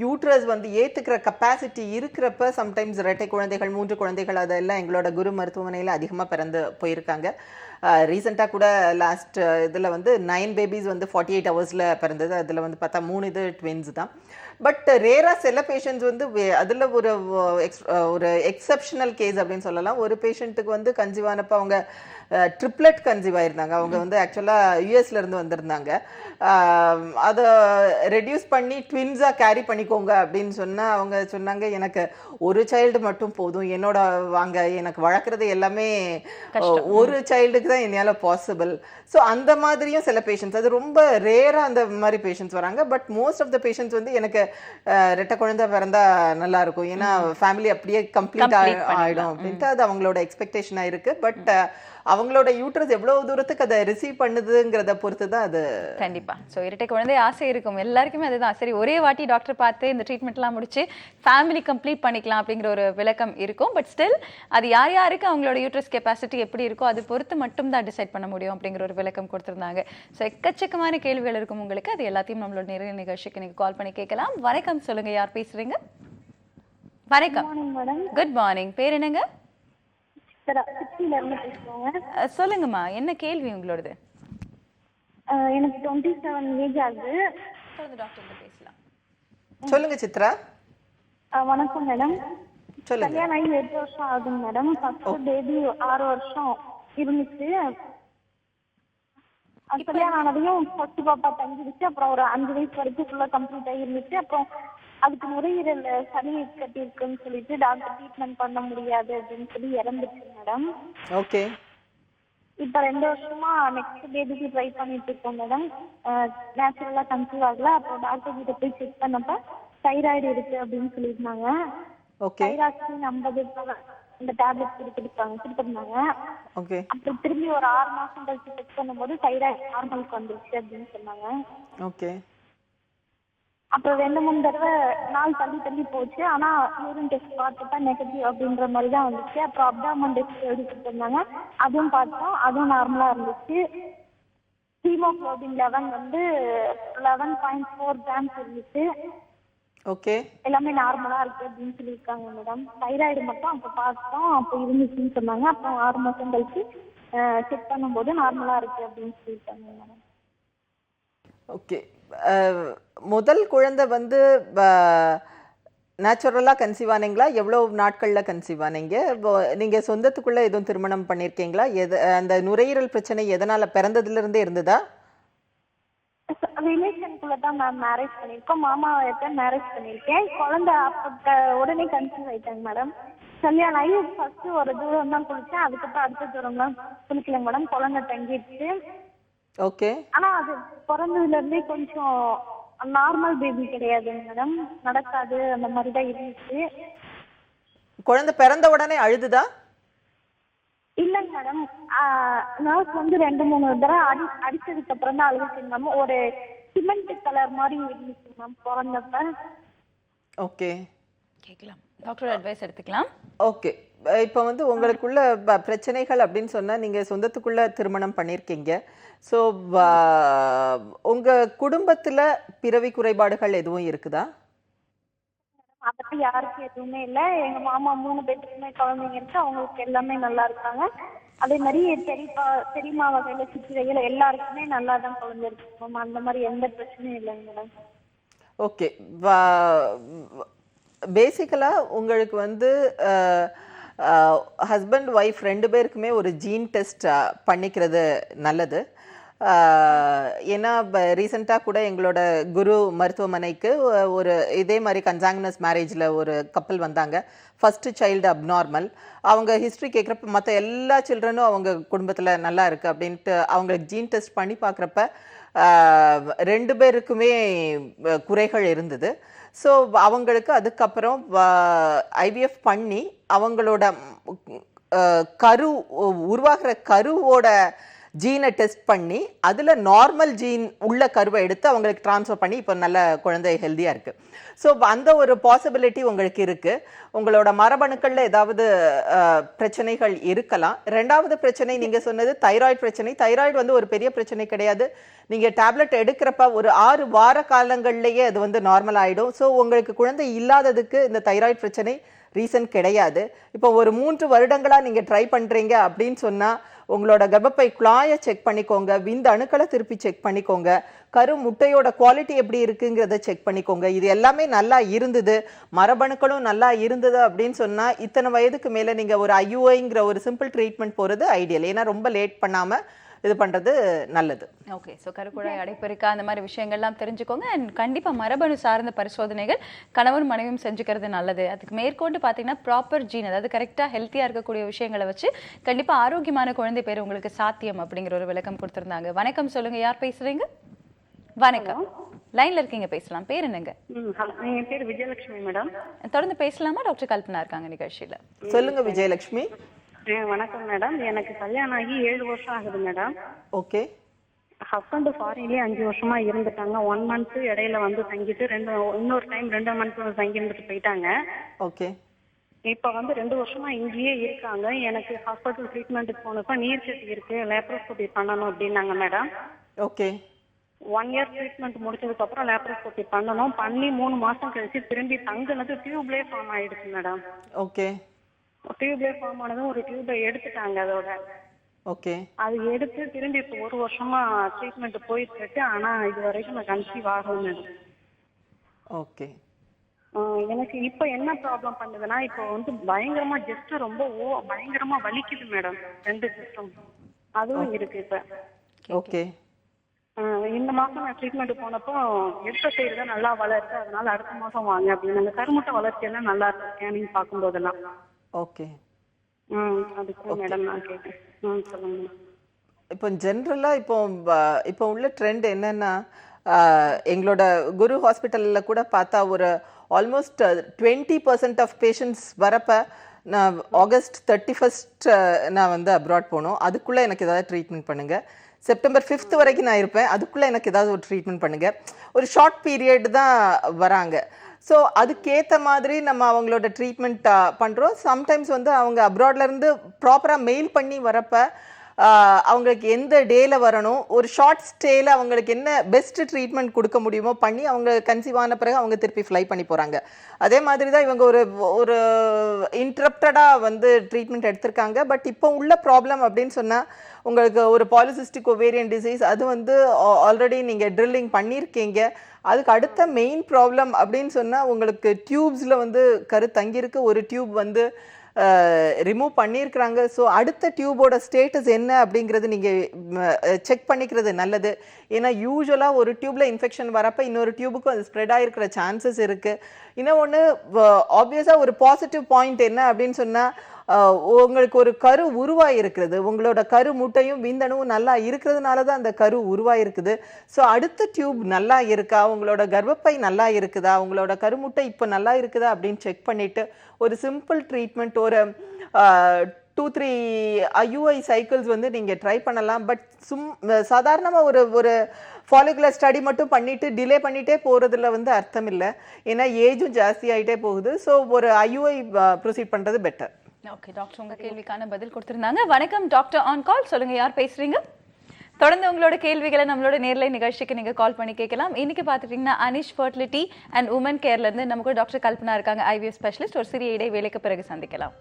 Speaker 2: யூட்ரஸ் வந்து ஏற்றுக்கிற கெப்பாசிட்டி இருக்கிறப்ப சம்டைம்ஸ் இரட்டை குழந்தைகள் 3 குழந்தைகள் அதெல்லாம் எங்களோட குரு மருத்துவமனையில் அதிகமாக பிறந்து போயிருக்காங்க. ரீசெண்டாக கூட லாஸ்ட் இதில் வந்து 9 பேபிஸ் வந்து 48 ஹவர்ஸில் பிறந்தது. அதில் வந்து பார்த்தா 3 இது ட்வின்ஸ் தான். பட் ரேராக சில பேஷண்ட்ஸ் வந்து அதில் ஒரு எக்ஸப்ஷனல் கேஸ் அப்படின்னு சொல்லலாம். ஒரு பேஷண்ட்டுக்கு வந்து கன்சீவ் ஆனப்போ அவங்க ட்ரிப்ளெட் கன்சீவ் ஆயிருந்தாங்க. அவங்க வந்து ஆக்சுவலாக யூஎஸ்லேருந்து வந்திருந்தாங்க. அதை ரெடியூஸ் பண்ணி ட்வின்ஸாக கேரி பண்ணிக்கோங்க அப்படின்னு சொன்னால் அவங்க சொன்னாங்க, எனக்கு ஒரு சைல்டு மட்டும் போதும், என்னோட எனக்கு வளர்க்குறது எல்லாமே ஒரு சைல்டுக்கு தான் என்னால் பாசிபிள். ஸோ அந்த மாதிரியும் சில பேஷண்ட்ஸ், அது ரொம்ப ரேராக அந்த மாதிரி பேஷண்ட்ஸ் வராங்க. But most of the patients வந்து எனக்கு ரெட்டை குழந்தை பிறந்தா நல்லா இருக்கும், ஏன்னா ஃபேமிலி அப்படியே கம்ப்ளீட் ஆகிடும் அப்படின்ட்டு அது அவங்களோட எக்ஸ்பெக்டேஷனாக இருக்குது. பட் அவங்களோட யூட்ரஸ் எவ்வளவு தூரத்துக்கு அதை ரிசீவ் பண்ணுதுங்கிறத பொறுத்து தான் அது.
Speaker 1: கண்டிப்பா. ஸோ இரட்டை குழந்தை ஆசை இருக்கும் எல்லாருக்குமே. அதுதான் சரி, ஒரே வாட்டி டாக்டர் பார்த்து இந்த ட்ரீட்மெண்ட்லாம் முடிச்சு ஃபேமிலி கம்ப்ளீட் பண்ணிக்கலாம் அப்படிங்கிற ஒரு விளக்கம் இருக்கும். பட் ஸ்டில் அது யார் யாருக்கு அவங்களோட யூட்ரஸ் கெப்பாசிட்டி எப்படி இருக்கோ அது பொறுத்து மட்டும் தான் டிசைட் பண்ண முடியும் அப்படிங்கிற ஒரு விளக்கம் கொடுத்துருந்தாங்க. ஸோ எக்கச்சக்கமான கேள்விகள் இருக்கும் உங்களுக்கு. அது எல்லாத்தையும் நம்மளோட நிறைய நிகழ்ச்சிக்கு நீங்கள் கால் பண்ணி கேட்கலாம். வணக்கம், சொல்லுங்க, யார் பேசுறீங்க? வணக்கம். Good morning. பேர் என்னங்க? சொல்லுங்கம்மா, என்ன கேள்வி உங்களோடது?
Speaker 3: எனக்கு 27 ஏஜ் ஆகுது.
Speaker 1: டாக்டர் பேசலாம்.
Speaker 2: சொல்லுங்க சித்ரா.
Speaker 3: வணக்கம் மேடம்.
Speaker 2: சொல்லுங்க.
Speaker 3: கல்யாணம் ஆகி 8 வருஷம் ஆகுதுங்க மேடம். ஃபர்ஸ்ட் பேபி 6 வருஷம் இருந்துச்சு. கல்யாணம் ஆனதையும் ஃபர்ஸ்ட் பாப்பா தங்கிடுச்சு. அப்புறம் ஒரு 5 வயசு வரைக்கும் ஃபுல்லா கம்ப்ளீட் ஆகி இருந்துச்சு. அப்புறம் அதுக்கு நுரையீரல் சளி கட்டி இருக்குன்னு சொல்லிட்டு டாக்டர் ட்ரீட்மெண்ட் பண்ண முடியாது அப்படின்னு சொல்லி இறந்துச்சு மேடம்.
Speaker 2: ஓகே.
Speaker 3: இப்ப 2 வருஷமா நெக்ஸ்ட் பேபிக்கு ட்ரை பண்ணிட்டு இருக்கோம் மேடம். நேச்சுரலா கன்சீவ் ஆகல. அப்புறம் டாக்டர் கிட்ட போய் செக் பண்ணப்ப தைராய்டு இருக்கு அப்படின்னு சொல்லியிருந்தாங்க. தைராக்சின் 50 இந்த டேப்லெட் கொடுத்துருந்தாங்க.
Speaker 2: ஓகே.
Speaker 3: அப்புறம் திரும்பி ஒரு 6 மாசம் கழிச்சு செக் பண்ணும்போது தைராய்டு நார்மலுக்கு வந்துருச்சு அப்படின்னு சொன்னாங்க.
Speaker 2: ஓகே.
Speaker 3: அப்புறம் 2-3 தடவை நாள் தள்ளி போச்சு. ஆனா யூரின் டெஸ்ட் பார்த்துட்டா நெகட்டிவ் அப்படின்ற மாதிரி தான் வந்துச்சு. அப்புறம் அப்டாமன் டெஸ்ட் எடுத்துட்டு இருந்தாங்க, அதுவும் பார்த்தோம், அதுவும் நார்மலா இருந்துச்சு. ஹீமோகுளோபின் லெவல் வந்து 11.4 கிராம்ஸ் இருந்துச்சு.
Speaker 2: ஓகே.
Speaker 3: எல்லாமே நார்மலா இருக்கு அப்படின்னு சொல்லியிருக்காங்க மேடம். தைராய்டு மட்டும் அப்போ பார்த்தோம், அப்போ இருந்துச்சுன்னு சொன்னாங்க. அப்புறம் 6 மாசம் கழிச்சு செக் பண்ணும்போது நார்மலா இருக்கு அப்படின்னு சொல்லியிருக்காங்க மேடம்.
Speaker 2: ஓகே. முதல் குழந்தை வந்து நேச்சுரலாக கன்சீவ் ஆனீங்களா? எவ்வளோ நாட்களில் கன்சீவ் ஆனீங்க? நீங்கள் சொந்தத்துக்குள்ளே எதுவும் திருமணம் பண்ணியிருக்கீங்களா? அந்த நுரையீரல் பிரச்சனை எதனால் பிறந்ததுலேருந்தே இருந்ததா?
Speaker 3: ரிலேஷனுக்குள்ள தான் மேம் மேரேஜ் பண்ணியிருக்கோம். மாமாவை மேரேஜ் பண்ணியிருக்கேன். குழந்தை உடனே கன்சீவ் ஆயிட்டாங்க மேடம். கல்யாணம் ஆகி ஃபர்ஸ்ட் ஒரு தூரம் தான் குளிச்சேன். அதுக்கப்புறம் அடுத்த தூரம்லாம் குளிக்கலைங்க மேடம். குழந்தை தங்கிடுச்சு.
Speaker 2: ஓகே.
Speaker 3: ஆனா அது பிறந்ததுல இருந்தே கொஞ்சம் நார்மல் பேபி கிடையாதுங்க மேடம். நடக்காது, அந்த மாதிரி தான் இருந்துச்சு.
Speaker 2: குழந்தை பிறந்த உடனே அழுதுதா?
Speaker 3: இல்லைங்க மேடம். நர்ஸ் வந்து 2-3 தடவை அடிச்சதுக்கு அப்புறம் தான் அழுதுச்சு மேம். ஒரு சிமெண்ட் கலர் மாதிரி இருந்துச்சு மேம் பிறந்தப்ப.
Speaker 2: ஓகே.
Speaker 1: கேட்கலாம், டாக்டர் அட்வைஸ் எடுத்துக்கலாம்.
Speaker 2: ஓகே. இப்போ வந்து உங்களுக்குள்ள பிரச்சனைகள் அப்படின்னு சொன்னால் நீங்கள் சொந்தத்துக்குள்ளே திருமணம் பண்ணியிருக்கீங்க. ஸோ உங்கள் குடும்பத்தில் பிறவி குறைபாடுகள் எதுவும் இருக்குதா?
Speaker 3: அதை பற்றி யாருக்கும் எதுவுமே இல்லை. எங்கள் மாமா 3 பேருக்குமே குழந்தைங்க இருக்கு. அவங்களுக்கு எல்லாமே நல்லா இருக்காங்க. அதே மாதிரி பெரியம்மா வகையில் சித்திரையில் எல்லாருக்குமே நல்லா தான் குழந்தை இருக்கு மேம். அந்த மாதிரி எந்த பிரச்சனையும் இல்லைங்க மேடம்.
Speaker 2: ஓகே. பேசிக்கலாக உங்களுக்கு வந்து ஹஸ்பண்ட் ஒய்ஃப் 2 பேருக்குமே ஒரு ஜீன் டெஸ்ட் பண்ணிக்கிறது நல்லது. ஏன்னா ரீசெண்டாக கூட எங்களோட குரு மருத்துவமனைக்கு ஒரு இதே மாதிரி கன்சாங்குனஸ் மேரேஜில் ஒரு கப்பல் வந்தாங்க. First child abnormal. அவங்க ஹிஸ்ட்ரி கேட்குறப்ப மற்ற எல்லா சில்ட்ரனும் அவங்க குடும்பத்தில் நல்லா இருக்குது அப்படின்ட்டு அவங்களுக்கு ஜீன் டெஸ்ட் பண்ணி பார்க்குறப்ப 2 பேருக்குமே குறைகள் இருந்தது. ஸோ அவங்களுக்கு அதுக்கப்புறம் ஐவிஎஃப் பண்ணி அவங்களோட உருவாகிற கருவோட ஜீனை டெஸ்ட் பண்ணி அதில் நார்மல் ஜீன் உள்ள கருவை எடுத்து அவங்களுக்கு ட்ரான்ஸ்ஃபர் பண்ணி இப்போ நல்ல குழந்தை ஹெல்த்தியாக இருக்குது. ஸோ அந்த ஒரு பாசிபிலிட்டி உங்களுக்கு இருக்குது. உங்களோட மரபணுக்களில் ஏதாவது பிரச்சனைகள் இருக்கலாம். ரெண்டாவது பிரச்சனை நீங்கள் சொன்னது தைராய்டு பிரச்சனை. தைராய்டு வந்து ஒரு பெரிய பிரச்சனை கிடையாது. நீங்கள் டேப்லெட் எடுக்கிறப்ப ஒரு 6 வார காலங்கள்லேயே அது வந்து நார்மல் ஆகிடும். ஸோ உங்களுக்கு குழந்தை இல்லாததுக்கு இந்த தைராய்டு பிரச்சனை ரீசன் கிடையாது. இப்போ ஒரு 3 வருடங்களாக நீங்கள் ட்ரை பண்ணுறீங்க அப்படின்னு சொன்னால் உங்களோட கர்ப்பப்பை குழாயை செக் பண்ணிக்கோங்க, விந்து அணுக்களை திருப்பி செக் பண்ணிக்கோங்க, கரு முட்டையோட குவாலிட்டி எப்படி இருக்குங்கிறத செக் பண்ணிக்கோங்க. இது எல்லாமே நல்லா இருந்தது, மரபணுக்களும் நல்லா இருந்தது அப்படின்னு சொன்னால் இத்தனை வயதுக்கு மேலே நீங்கள் ஒரு IUIங்கிற ஒரு சிம்பிள் ட்ரீட்மெண்ட் போகிறது ஐடியல். ஏன்னா ரொம்ப லேட் பண்ணாமல் இது பண்ணுறது நல்லது.
Speaker 1: ஓகே, ஸோ கருக்குழாய் அடைப்பு இருக்கா அந்த மாதிரி விஷயங்கள்லாம் தெரிஞ்சுக்கோங்க. அண்ட் கண்டிப்பாக மரபணு சார்ந்த பரிசோதனைகள் கணவன் மனைவியும் செஞ்சுக்கிறது நல்லது. அதுக்கு மேற்கொண்டு பார்த்தீங்கன்னா ப்ராப்பர் ஜீன், அதாவது கரெக்டாக ஹெல்த்தியாக இருக்கக்கூடிய விஷயங்களை வச்சு கண்டிப்பாக ஆரோக்கியமான குழந்தை பேர் உங்களுக்கு சாத்தியம் அப்படிங்கிற ஒரு விளக்கம் கொடுத்துருந்தாங்க. வணக்கம், சொல்லுங்க, யார் பேசுறீங்க? வணக்கம், லைன்ல இருக்கீங்க, பேசலாம். பேர் என்னங்க?
Speaker 5: என் பேர் விஜயலட்சுமி மேடம்.
Speaker 1: தொடர்ந்து பேசலாமா? டாக்டர் கல்பனா இருக்காங்க நிகழ்ச்சியில.
Speaker 2: சொல்லுங்க விஜயலட்சுமி.
Speaker 5: வணக்கம் மேடம். எனக்கு கல்யாணம் ஆகி 7 வருஷம் ஆகுது மேடம்.
Speaker 2: ஓகே.
Speaker 5: ஹஸ்பண்ட் ஃபாரின்லயே 5 வருஷமா இருந்துட்டாங்க. 1 மந்த் இடையில வந்து தங்கிட்டு இன்னொரு டைம் 2 மந்த் தங்கி இருந்துட்டு போயிட்டாங்க.
Speaker 2: ஓகே.
Speaker 5: இப்ப வந்து 2 வருஷமா இங்கேயே இருக்காங்க. எனக்கு ஹாஸ்பிட்டல் ட்ரீட்மெண்ட்டுக்கு போனப்ப நீர் கட்டி இருக்கு, லேப்ரோஸ்கோபி பண்ணணும் அப்படின்னாங்க மேடம்.
Speaker 2: ஓகே.
Speaker 5: 1 இயர் ட்ரீட்மெண்ட் முடிச்சதுக்கு அப்புறம் லேப்ரோஸ்கோபி பண்ணணும். பண்ணி 3 மாசம் கழிச்சு திரும்பி தங்குனது டியூப்லே ஃபார்ம் ஆயிடுச்சு மேடம்.
Speaker 2: ஓகே.
Speaker 5: டியூப்லே ஃபார்ம் ஆனதும் ஒரு டியூபை எடுத்துட்டாங்க அதோட.
Speaker 2: ஓகே.
Speaker 5: அது எடுத்து திரும்பி இப்போ 1 வருஷமா ட்ரீட்மெண்ட் போயிட்டு இருக்கு. ஆனா இது வரைக்கும் நான் கன்சீவ் ஆகல மேடம்.
Speaker 2: ஓகே.
Speaker 5: எனக்கு இப்போ என்ன ப்ராப்ளம் பண்ணுதுன்னா, இப்போ வந்து பயங்கரமா ஜஸ்ட் ரொம்ப பயங்கரமா வலிக்குது மேடம். 2 சிஸ்டம் அதுவும் இருக்கு இப்ப.
Speaker 2: ஓகே.
Speaker 5: இந்த மாசம் நான் ட்ரீட்மெண்ட் போனப்போ எடுத்த சைடு தான் நல்லா வளருது, அதனால அடுத்த மாசம் வாங்க அப்படின்னு. அந்த கருமுட்டை வளர்ச்சி எல்லாம் நல்லா இருக்கு ஸ்கேனிங் பார்க்கும்போதெல்லாம்.
Speaker 2: ஓகே.
Speaker 5: அதுக்கு மேடம் நான் கேட்டேன். சொல்லுங்க.
Speaker 2: இப்போ ஜென்ரலாக இப்போ உள்ள ட்ரெண்ட் என்னன்னா, எங்களோட குரு ஹாஸ்பிட்டலில் கூட பார்த்தா ஒரு ஆல்மோஸ்ட் 20% ஆஃப் பேஷண்ட்ஸ் வரப்போ நான் ஆகஸ்ட் 31 நான் வந்து அப்ராட் போகணும், அதுக்குள்ளே எனக்கு ஏதாவது ட்ரீட்மெண்ட் பண்ணுங்கள். செப்டம்பர் 5 வரைக்கும் நான் இருப்பேன், அதுக்குள்ளே எனக்கு ஏதாவது ஒரு ட்ரீட்மெண்ட் பண்ணுங்கள். ஒரு ஷார்ட் பீரியட் தான் வராங்க. ஸோ அதுக்கேற்ற மாதிரி நம்ம அவங்களோட ட்ரீட்மெண்ட் பண்ணுறோம். சம்டைம்ஸ் வந்து அவங்க அப்ராட்லேருந்து ப்ராப்பராக மெயில் பண்ணி வரப்போ அவங்களுக்கு எந்த டேயில் வரணும், ஒரு ஷார்ட் ஸ்டேயில் அவங்களுக்கு என்ன பெஸ்ட் ட்ரீட்மெண்ட் கொடுக்க முடியுமோ பண்ணி அவங்க கன்சீவ் ஆன பிறகு அவங்க திருப்பி ஃப்ளை பண்ணி போகிறாங்க. அதே மாதிரி தான் இவங்க ஒரு இன்டரப்டடாக வந்து ட்ரீட்மெண்ட் எடுத்திருக்காங்க. பட் இப்போ உள்ள ப்ராப்ளம் அப்படின்னு சொன்னால் உங்களுக்கு ஒரு பாலிசிஸ்டிக் ஒவேரியன் டிசீஸ், அது வந்து ஆல்ரெடி நீங்கள் ட்ரில்லிங் பண்ணியிருக்கீங்க. அதுக்கு அடுத்த மெயின் ப்ராப்ளம் அப்படின்னு சொன்னால் உங்களுக்கு டியூப்ஸில் வந்து கரு தங்கியிருக்கு, ஒரு டியூப் வந்து ரிமூவ் பண்ணியிருக்கிறாங்க. ஸோ அடுத்த டியூபோட ஸ்டேட்டஸ் என்ன அப்படிங்கிறது நீங்கள் செக் பண்ணிக்கிறது நல்லது. ஏன்னா யூஸ்வலாக ஒரு டியூப்பில் இன்ஃபெக்ஷன் வரப்போ இன்னொரு டியூபுக்கும் அது ஸ்ப்ரெட் ஆகிருக்கிற சான்சஸ் இருக்குது. இன்னொன்று ஆப்வியஸாக ஒரு பாசிட்டிவ் பாயிண்ட் என்ன அப்படின்னு சொன்னால், உங்களுக்கு ஒரு கரு உருவாயிருக்கிறது, உங்களோட கரு முட்டையும் விந்தணுவும் நல்லா இருக்கிறதுனால தான் அந்த கரு உருவாயிருக்குது. ஸோ அடுத்த டியூப் நல்லா இருக்கா, உங்களோட கர்ப்பப்பை நல்லா இருக்குதா, உங்களோட கருமுட்டை இப்போ நல்லா இருக்குதா அப்படின்னு செக் பண்ணிவிட்டு ஒரு சிம்பிள் ட்ரீட்மெண்ட் ஒரு 2-3 IUI சைக்கிள்ஸ் வந்து நீங்கள் ட்ரை பண்ணலாம். பட் சாதாரணமாக ஒரு ஃபாலிகுலர் ஸ்டடி மட்டும் பண்ணிவிட்டு டிலே பண்ணிகிட்டே போகிறதுல வந்து அர்த்தம் இல்லை. ஏன்னா ஏஜும் ஜாஸ்தி ஆகிட்டே போகுது. ஸோ ஒரு IUI ப்ரொசீட் பண்ணுறது பெட்டர்.
Speaker 1: ஓகே டாக்டர், உங்க கேள்விக்கான பதில் கொடுத்திருந்தாங்க. வணக்கம் டாக்டர் ஆன் கால், சொல்லுங்க, யார் பேசுறீங்க? தொடர்ந்து உங்களோட கேள்விகளை நம்மளோட நேர்லை நிகழ்ச்சிக்கு நீங்க கால் பண்ணி கேட்கலாம். இன்னைக்கு பாத்துட்டீங்கன்னா அனிஷ் ஃபர்டிலிட்டி அண்ட் உமன் கேர்ல இருந்து நம்ம கூட டாக்டர் கல்பனா இருக்காங்க, IVF ஸ்பெஷலிஸ்ட். ஒரு சிறிய இடைவேளைக்கு பிறகு சந்திக்கலாம்.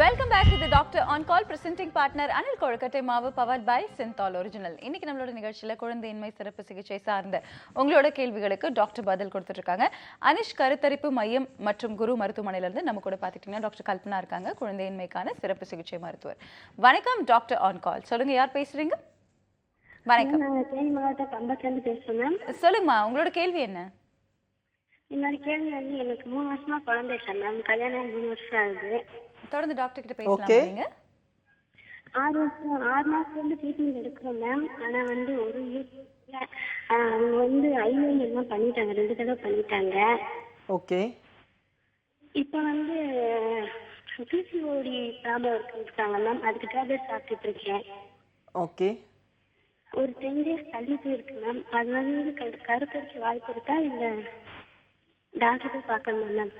Speaker 1: Welcome back to the doctor on call. Presenting partner Anil கொழுக்கட்டை மாவு, பவர்ட் பை சிந்தால் ஒரிஜினல். இன்னைக்கு நம்மளோட நிகழ்ச்சியில குழந்தையின்மை சிறப்பு சிகிச்சை சார்ந்த உங்களோட கேள்விகளுக்கு டாக்டர் பதில் கொடுத்துட்டு இருக்காங்க. அனிஷ் கருத்தரிப்பு மையம் மற்றும் குரு மருத்துவமனையில இருந்து நம்ம கூட பாத்துக்கிட்டீங்கன்னா டாக்டர் கல்பனா இருக்காங்க, குழந்தையின்மைக்கான சிறப்பு சிகிச்சை மருத்துவர். வணக்கம் டாக்டர் ஆன் கால், சொல்லுங்க, யார் பேசுறீங்க? வணக்கம். சொல்லுங்கம்மா, உங்களோட கேள்வி என்ன?
Speaker 3: என்னோட கேள்வி வந்து எனக்கு 3 வருஷமா குழந்தை இல்லை மேம். கல்யாணம் 3 வருஷம் ஆகுது.
Speaker 1: தொடர்ந்து டாக்டர் கிட்ட பேசலாம். நீங்க
Speaker 3: 6 மாசத்துல இருந்து ட்ரீட்மெண்ட் எடுக்கிறோம் மேம். ஆனா வந்து அவங்க வந்து ஐவிஎம் எல்லாம் பண்ணிட்டாங்க, 2 தடவை பண்ணிட்டாங்க.
Speaker 2: ஓகே.
Speaker 3: இப்போ வந்து பிசிஓடி ப்ராப்ளம் இருக்குன்னு மேம், அதுக்கு டேப்லெட் சாப்பிட்டுட்டு இருக்கேன்.
Speaker 2: ஓகே.
Speaker 3: ஒரு 10 days தள்ளி போயிருக்கு மேம். அது வந்து கருத்தரிக்க வாய்ப்பு இருக்கா, இல்லை டாக்டர் போய் பார்க்கணுமா மேம்?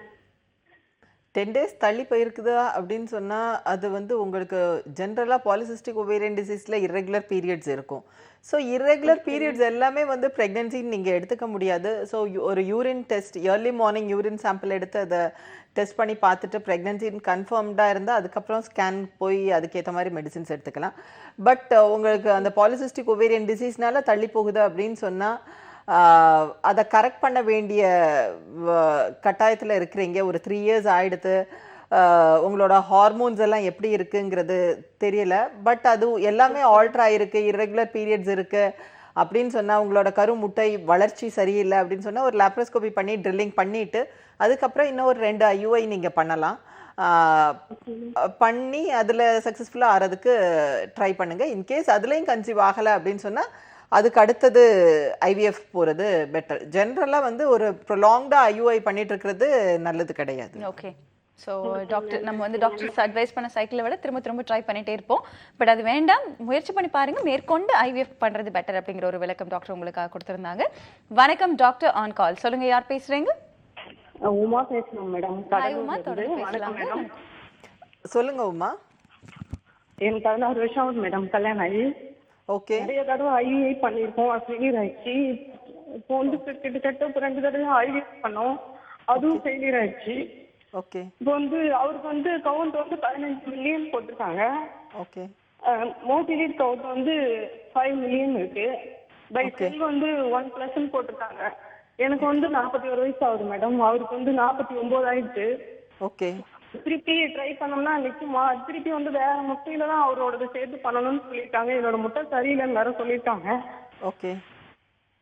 Speaker 2: 10 days தள்ளி போயிருக்குதா அப்படின்னு சொன்னால் அது வந்து உங்களுக்கு ஜென்ரலாக பாலிசிஸ்டிக் ஒவேரியன் டிசீஸில் irregular பீரியட்ஸ் இருக்கும். ஸோ irregular பீரியட்ஸ் எல்லாமே வந்து ப்ரெக்னென்சின்னு நீங்கள் எடுத்துக்க முடியாது. ஸோ ஒரு urine test, early morning urine sample எடுத்து அதை டெஸ்ட் பண்ணி பார்த்துட்டு ப்ரெக்னென்சின்னு கன்ஃபார்ம்டாக இருந்தால் அதுக்கப்புறம் ஸ்கேன் போய் அதுக்கேற்ற மாதிரி மெடிசின்ஸ் எடுத்துக்கலாம். பட் உங்களுக்கு அந்த பாலிசிஸ்டிக் ஒவேரியன் டிசீஸ்னால தள்ளி போகுது அப்படின்னு சொன்னால் அதை கரெக்ட் பண்ண வேண்டிய கட்டாயத்தில் இருக்கிறீங்க. ஒரு 3 years ஆயிடுத்து. உங்களோட ஹார்மோன்ஸ் எல்லாம் எப்படி இருக்குங்கிறது தெரியல. பட் அது எல்லாமே ஆல்ட்ரு ஆகிருக்கு, irregular பீரியட்ஸ் இருக்குது அப்படின்னு சொன்னால், உங்களோட கருமுட்டை வளர்ச்சி சரியில்லை அப்படின்னு சொன்னால் ஒரு லாப்ரோஸ்கோபி பண்ணி ட்ரில்லிங் பண்ணிவிட்டு அதுக்கப்புறம் இன்னும் ஒரு 2 IUI நீங்கள் பண்ணலாம். பண்ணி அதில் சக்ஸஸ்ஃபுல்லாக ஆகிறதுக்கு ட்ரை பண்ணுங்கள். இன்கேஸ் அதுலேயும் கன்சீவ் ஆகலை அப்படின்னு சொன்னால் அதுக்கு அடுத்தது ஐவிஎஃப் போகிறது பெட்டர். ஜென்ரலாக வந்து ஒரு ப்ரொலாங்டாக IUI பண்ணிட்டு இருக்கிறது நல்லது கிடையாது.
Speaker 1: ஓகே. ஸோ டாக்டர் நம்ம வந்து டாக்டர்ஸ் அட்வைஸ் பண்ண சைக்கிளை விட திரும்ப ட்ரை பண்ணிகிட்டே இருப்போம். பட் அது வேண்டாம், முயற்சி பண்ணி பாருங்கள், மேற்கொண்டு IVF பண்ணுறது பெட்டர் அப்படிங்கிற ஒரு விளக்கம் டாக்டர் உங்களுக்காக கொடுத்துருந்தாங்க. வணக்கம் டாக்டர் ஆன் கால். சொல்லுங்கள், யார் பேசுகிறீங்க?
Speaker 5: உமா பேசுகிறோம் மேடம்.
Speaker 1: உமா, தொடர்ந்து பேசலாங்க.
Speaker 2: சொல்லுங்க உமா.
Speaker 5: எனக்கு 16 வருஷம் ஆகுது மேடம் கல்யாணம் ஆகி.
Speaker 2: ஓகே.
Speaker 5: நிறைய தடவை IUI பண்ணியிருக்கோம், ஃபெயிலியர் ஆயிடுச்சு. இப்போ வந்து கிட்டத்தட்ட 2 தடவை IVF பண்ணோம், அதுவும் ஃபெயிலியர் ஆயிடுச்சு.
Speaker 2: ஓகே.
Speaker 5: இப்போ வந்து அவருக்கு வந்து கவுண்ட் வந்து 15 மில்லியன் போட்டிருக்காங்க.
Speaker 2: ஓகே.
Speaker 5: மோட்டிலிட் கவுண்ட் வந்து 5 மில்லியன் இருக்கு. பை செல் வந்து 1+ போட்டிருக்காங்க. எனக்கு வந்து 41 வயசு ஆகுது மேடம், அவருக்கு வந்து 49 ஆயிடுச்சு.
Speaker 2: ஓகே.
Speaker 5: திருப்பி ட்ரை பண்ணோம்னா நிற்குமா? திருப்பி வந்து வேற முட்டையில தான் அவரோட சேர்த்து பண்ணணும்னு சொல்லியிருக்காங்க. என்னோட முட்டை சரியில்லைன்னு வேற சொல்லியிருக்காங்க.
Speaker 2: ஓகே.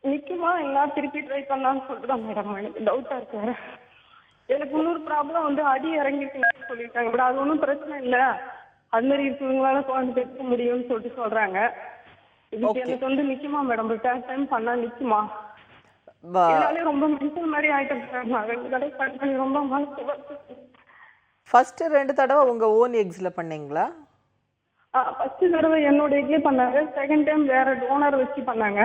Speaker 5: நிற்குமா இல்லை திருப்பி ட்ரை பண்ணலான்னு சொல்லிட்டு தான் மேடம் எனக்கு டவுட்டாக இருக்கு. எனக்கு இன்னொரு ப்ராப்ளம் வந்து அடி இறங்கிருக்குன்னு சொல்லியிருக்காங்க. பட் அது ஒன்றும் பிரச்சனை இல்லை, அது மாதிரி இருக்கிறவங்களால குழந்தை பெற்க முடியும்னு சொல்லிட்டு சொல்றாங்க. இதுக்கு எனக்கு வந்து நிற்குமா மேடம்? தேர்ட் டைம் பண்ணா நிற்குமா? இதனாலே ரொம்ப மென்டல் மாதிரி ஆயிட்டு ரொம்ப மனசு.
Speaker 2: ஃபர்ஸ்ட் 2 தடவை உங்க ஓன் எக்ஸ்ல பண்ணீங்களா?
Speaker 5: ஃபர்ஸ்ட் தடவை என்னோட எக்லே பண்ணாங்க, செகண்ட் டைம் வேற டோனர் வச்சு பண்ணாங்க.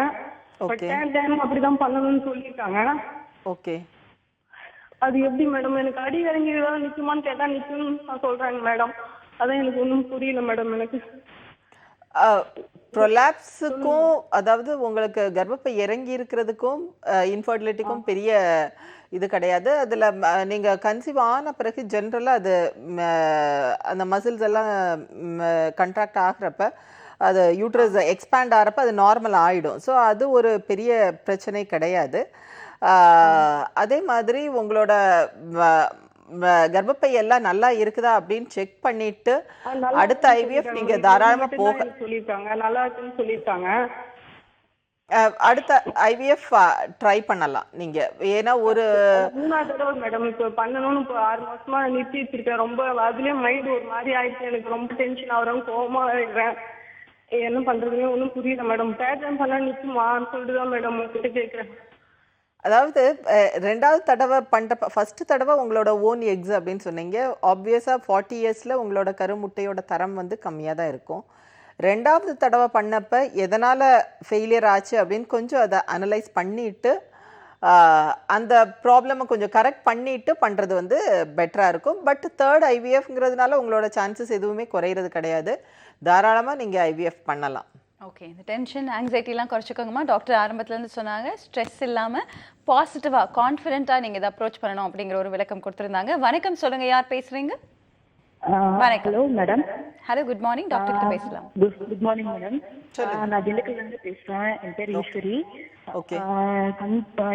Speaker 5: பட் தேர்ட் டைம் அப்படிதான் பண்ணணும்னு சொல்லியிருக்காங்க.
Speaker 2: ஓகே.
Speaker 5: அது எப்படி மேடம்? எனக்கு அடி இறங்கி ஏதாவது நிற்குமான்னு கேட்டா நிற்கும்னு சொல்றாங்க மேடம். அதான் எனக்கு ஒன்றும் புரியல மேடம் எனக்கு.
Speaker 2: ப்ரொலாப்ஸுக்கும் அதாவது உங்களுக்கு கர்ப்பப்பை இறங்கி இருக்கிறதுக்கும் இன்ஃபர்டிலிட்டிக்கும் பெரிய இது கிடையாது. அதில் நீங்கள் கன்சீவ் ஆன பிறகு ஜென்ரலாக அது அந்த மசில்ஸ் எல்லாம் கண்ட்ராக்ட் ஆகிறப்ப அது யூட்ரஸ் எக்ஸ்பேண்ட் ஆகிறப்ப அது நார்மல் ஆகிடும். ஸோ அது ஒரு பெரிய பிரச்சனை கிடையாது. அதே மாதிரி உங்களோட கர்ப்பப்பை எல்லாம் நல்லா இருக்குதா அப்படின்னு செக் பண்ணிட்டு அடுத்த IVF நீங்க தாராளமா போக
Speaker 5: சொல்லிருக்காங்க, நல்லா இருக்குன்னு சொல்லிருக்காங்க.
Speaker 2: அடுத்த IVF ட்ரை பண்ணலாம் நீங்க. ஏன்னா ஒரு
Speaker 5: 3ஆவது தடவை மேடம் இப்போ பண்ணணும்னு இப்போ 6 மாசமா நிறுத்தி வச்சிருக்கேன். ரொம்ப அதுலயே மைண்ட் ஒரு மாதிரி ஆயிடுச்சு, எனக்கு ரொம்ப டென்ஷன் ஆகிறேன், கோவமா இருக்கிறேன். என்ன பண்றதுன்னு ஒன்றும் புரியல மேடம். தேர்ட் டைம் பண்ணா நிற்குமான்னு சொல்லிட்டு தான் மேடம் உங்ககிட்ட கேட்குறேன்.
Speaker 2: அதாவது 2வது தடவை பண்ணுற ஃபர்ஸ்ட் தடவை உங்களோட ஓன் எக்ஸ் அப்படின்னு சொன்னீங்க. ஆப்வியஸாக 40 இயர்ஸில் உங்களோட கருமுட்டையோட தரம் வந்து கம்மியாக தான் இருக்கும். 2வது தடவை பண்ணப்போ எதனால் ஃபெயிலியர் ஆச்சு அப்படின்னு கொஞ்சம் அதை அனலைஸ் பண்ணிவிட்டு அந்த ப்ராப்ளமை கொஞ்சம் கரெக்ட் பண்ணிவிட்டு பண்ணுறது வந்து பெட்டராக இருக்கும். பட் 3rd IVFங்கிறதுனால உங்களோட சான்சஸ் எதுவுமே குறையிறது கிடையாது. தாராளமாக நீங்கள் IVF பண்ணலாம்.
Speaker 1: ஓகே. இந்த டென்ஷன் ஆங்ஸைட்டிலாம் குறைச்சிக்கோங்கம்மா. டாக்டர் ஆரம்பத்துலேருந்து சொன்னாங்க, ஸ்ட்ரெஸ் இல்லாமல் பாசிட்டிவாக கான்ஃபிடென்ட்டாக நீங்கள் இதை அப்ரோச் பண்ணணும் அப்படிங்கிற ஒரு விளக்கம் கொடுத்துருந்தாங்க. வணக்கம், சொல்லுங்கள், யார் பேசுகிறீங்க? வணக்கம்.
Speaker 7: Hello madam.
Speaker 1: Hello, good morning. Doctor கிட்ட பேசலாம்.
Speaker 7: Good morning madam. நான் திண்டுக்கல்லேருந்து பேசுகிறேன். என் பேர் ஈஸ்வரி.
Speaker 2: ஓகே.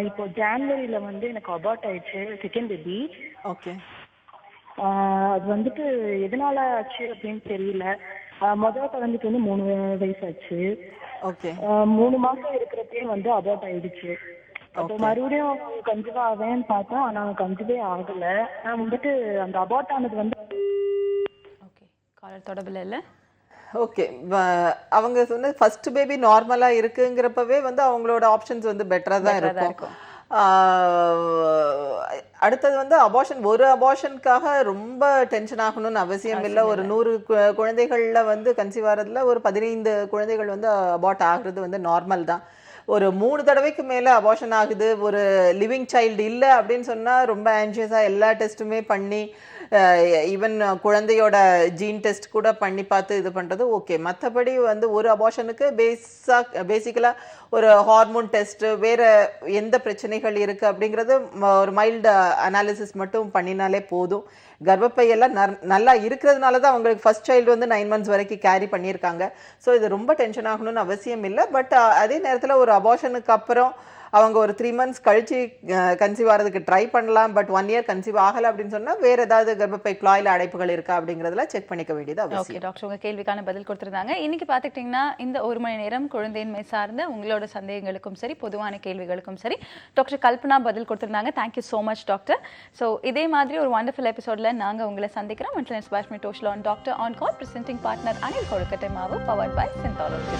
Speaker 7: இப்போ ஜான்வரியில் வந்து எனக்கு அபார்ட் ஆயிடுச்சு, செகண்ட் பேபி.
Speaker 2: ஓகே.
Speaker 7: அது வந்துட்டு எதனால ஆச்சு அப்படின்னு தெரியல. முதல் குழந்தைக்கு வந்து 3 வயசு ஆச்சு.
Speaker 2: ஓகே.
Speaker 7: 3 மாசம் இருக்கிறப்பே வந்து அபார்ட் ஆயிடுச்சு. அப்போ மறுபடியும் கன்சீவ் ஆவேன்னு பார்த்தோம், ஆனால் கன்சீவே ஆகலை. நான் வந்துட்டு அந்த அபார்ட் ஆனது வந்து
Speaker 1: ஓகே, காலர் தொடர்பில் இல்லை.
Speaker 2: ஓகே. அவங்க சொன்ன ஃபர்ஸ்ட் பேபி நார்மலா இருக்குங்கிறப்பவே வந்து அவங்களோட ஆப்ஷன்ஸ் வந்து பெட்டரா தான் இருக்கும். அடுத்தது வந்து அபார்ஷன், ஒரு அபார்ஷனுக்காக ரொம்ப டென்ஷன் ஆகணும்னு அவசியம் இல்லை. ஒரு 100 குழந்தைகள்ல வந்து கன்சீவ் ஆகிறதுல ஒரு 15 குழந்தைகள் வந்து அபார்ட் ஆகுறது வந்து நார்மல் தான். ஒரு 3 தடவைக்கு மேலே அபார்ஷன் ஆகுது, ஒரு லிவிங் சைல்டு இல்லை அப்படின்னு சொன்னால் ரொம்ப ஆன்ஷியஸாக எல்லா டெஸ்ட்டுமே பண்ணி ஈவன் குழந்தையோட ஜீன் டெஸ்ட் கூட பண்ணி பார்த்து இது பண்ணுறது ஓகே. மற்றபடி வந்து ஒரு அபார்ஷனுக்கு பேசிக்கலாக ஒரு ஹார்மோன் டெஸ்ட்டு, வேறு எந்த பிரச்சனைகள் இருக்குது அப்படிங்கிறது ஒரு மைல்டு அனாலிசிஸ் மட்டும் பண்ணினாலே போதும். கர்ப்பப்பையெல்லாம் நல்லா இருக்கிறதுனால தான் அவங்களுக்கு ஃபர்ஸ்ட் சைல்டு வந்து 9 months வரைக்கும் கேரி பண்ணியிருக்காங்க. ஸோ இது ரொம்ப டென்ஷன் ஆகணும்னு அவசியம் இல்லை. பட் அதே நேரத்தில் ஒரு அபார்ஷனுக்கு அப்புறம் அவங்க ஒரு 3 months கழிச்சு கன்சீவ் ஆகிறதுக்கு ட்ரை பண்ணலாம். பட் 1 year கன்சீவ் ஆகலை அப்படின்னு சொன்னால் வேறு ஏதாவது கர்ப்பப்பை குழாயில் அடைப்புகள் இருக்கா அப்படிங்கிறதுல செக் பண்ணிக்க வேண்டியது அவசியம்.
Speaker 1: ஓகே டாக்டர், உங்கள் கேள்விக்கான பதில் கொடுத்துருந்தாங்க. இன்னைக்கு பார்த்துக்கிட்டிங்கன்னா இந்த 1 மணி நேரம் குழந்தையின்மை சார்ந்த உங்களோட சந்தேகங்களுக்கும் சரி, பொதுவான கேள்விகளுக்கும் சரி டாக்டர் கல்பனா பதில் கொடுத்துருந்தாங்க. Thank you so much doctor. So இதே மாதிரி ஒரு வண்டர்ஃபுல் எபிசோடில் நாங்கள் உங்களை சந்திக்கிறோம். Doctor on call, presenting partner Anil கொழுக்கட்டை மாவு, பவர்ட் பை சென்டாலஜி.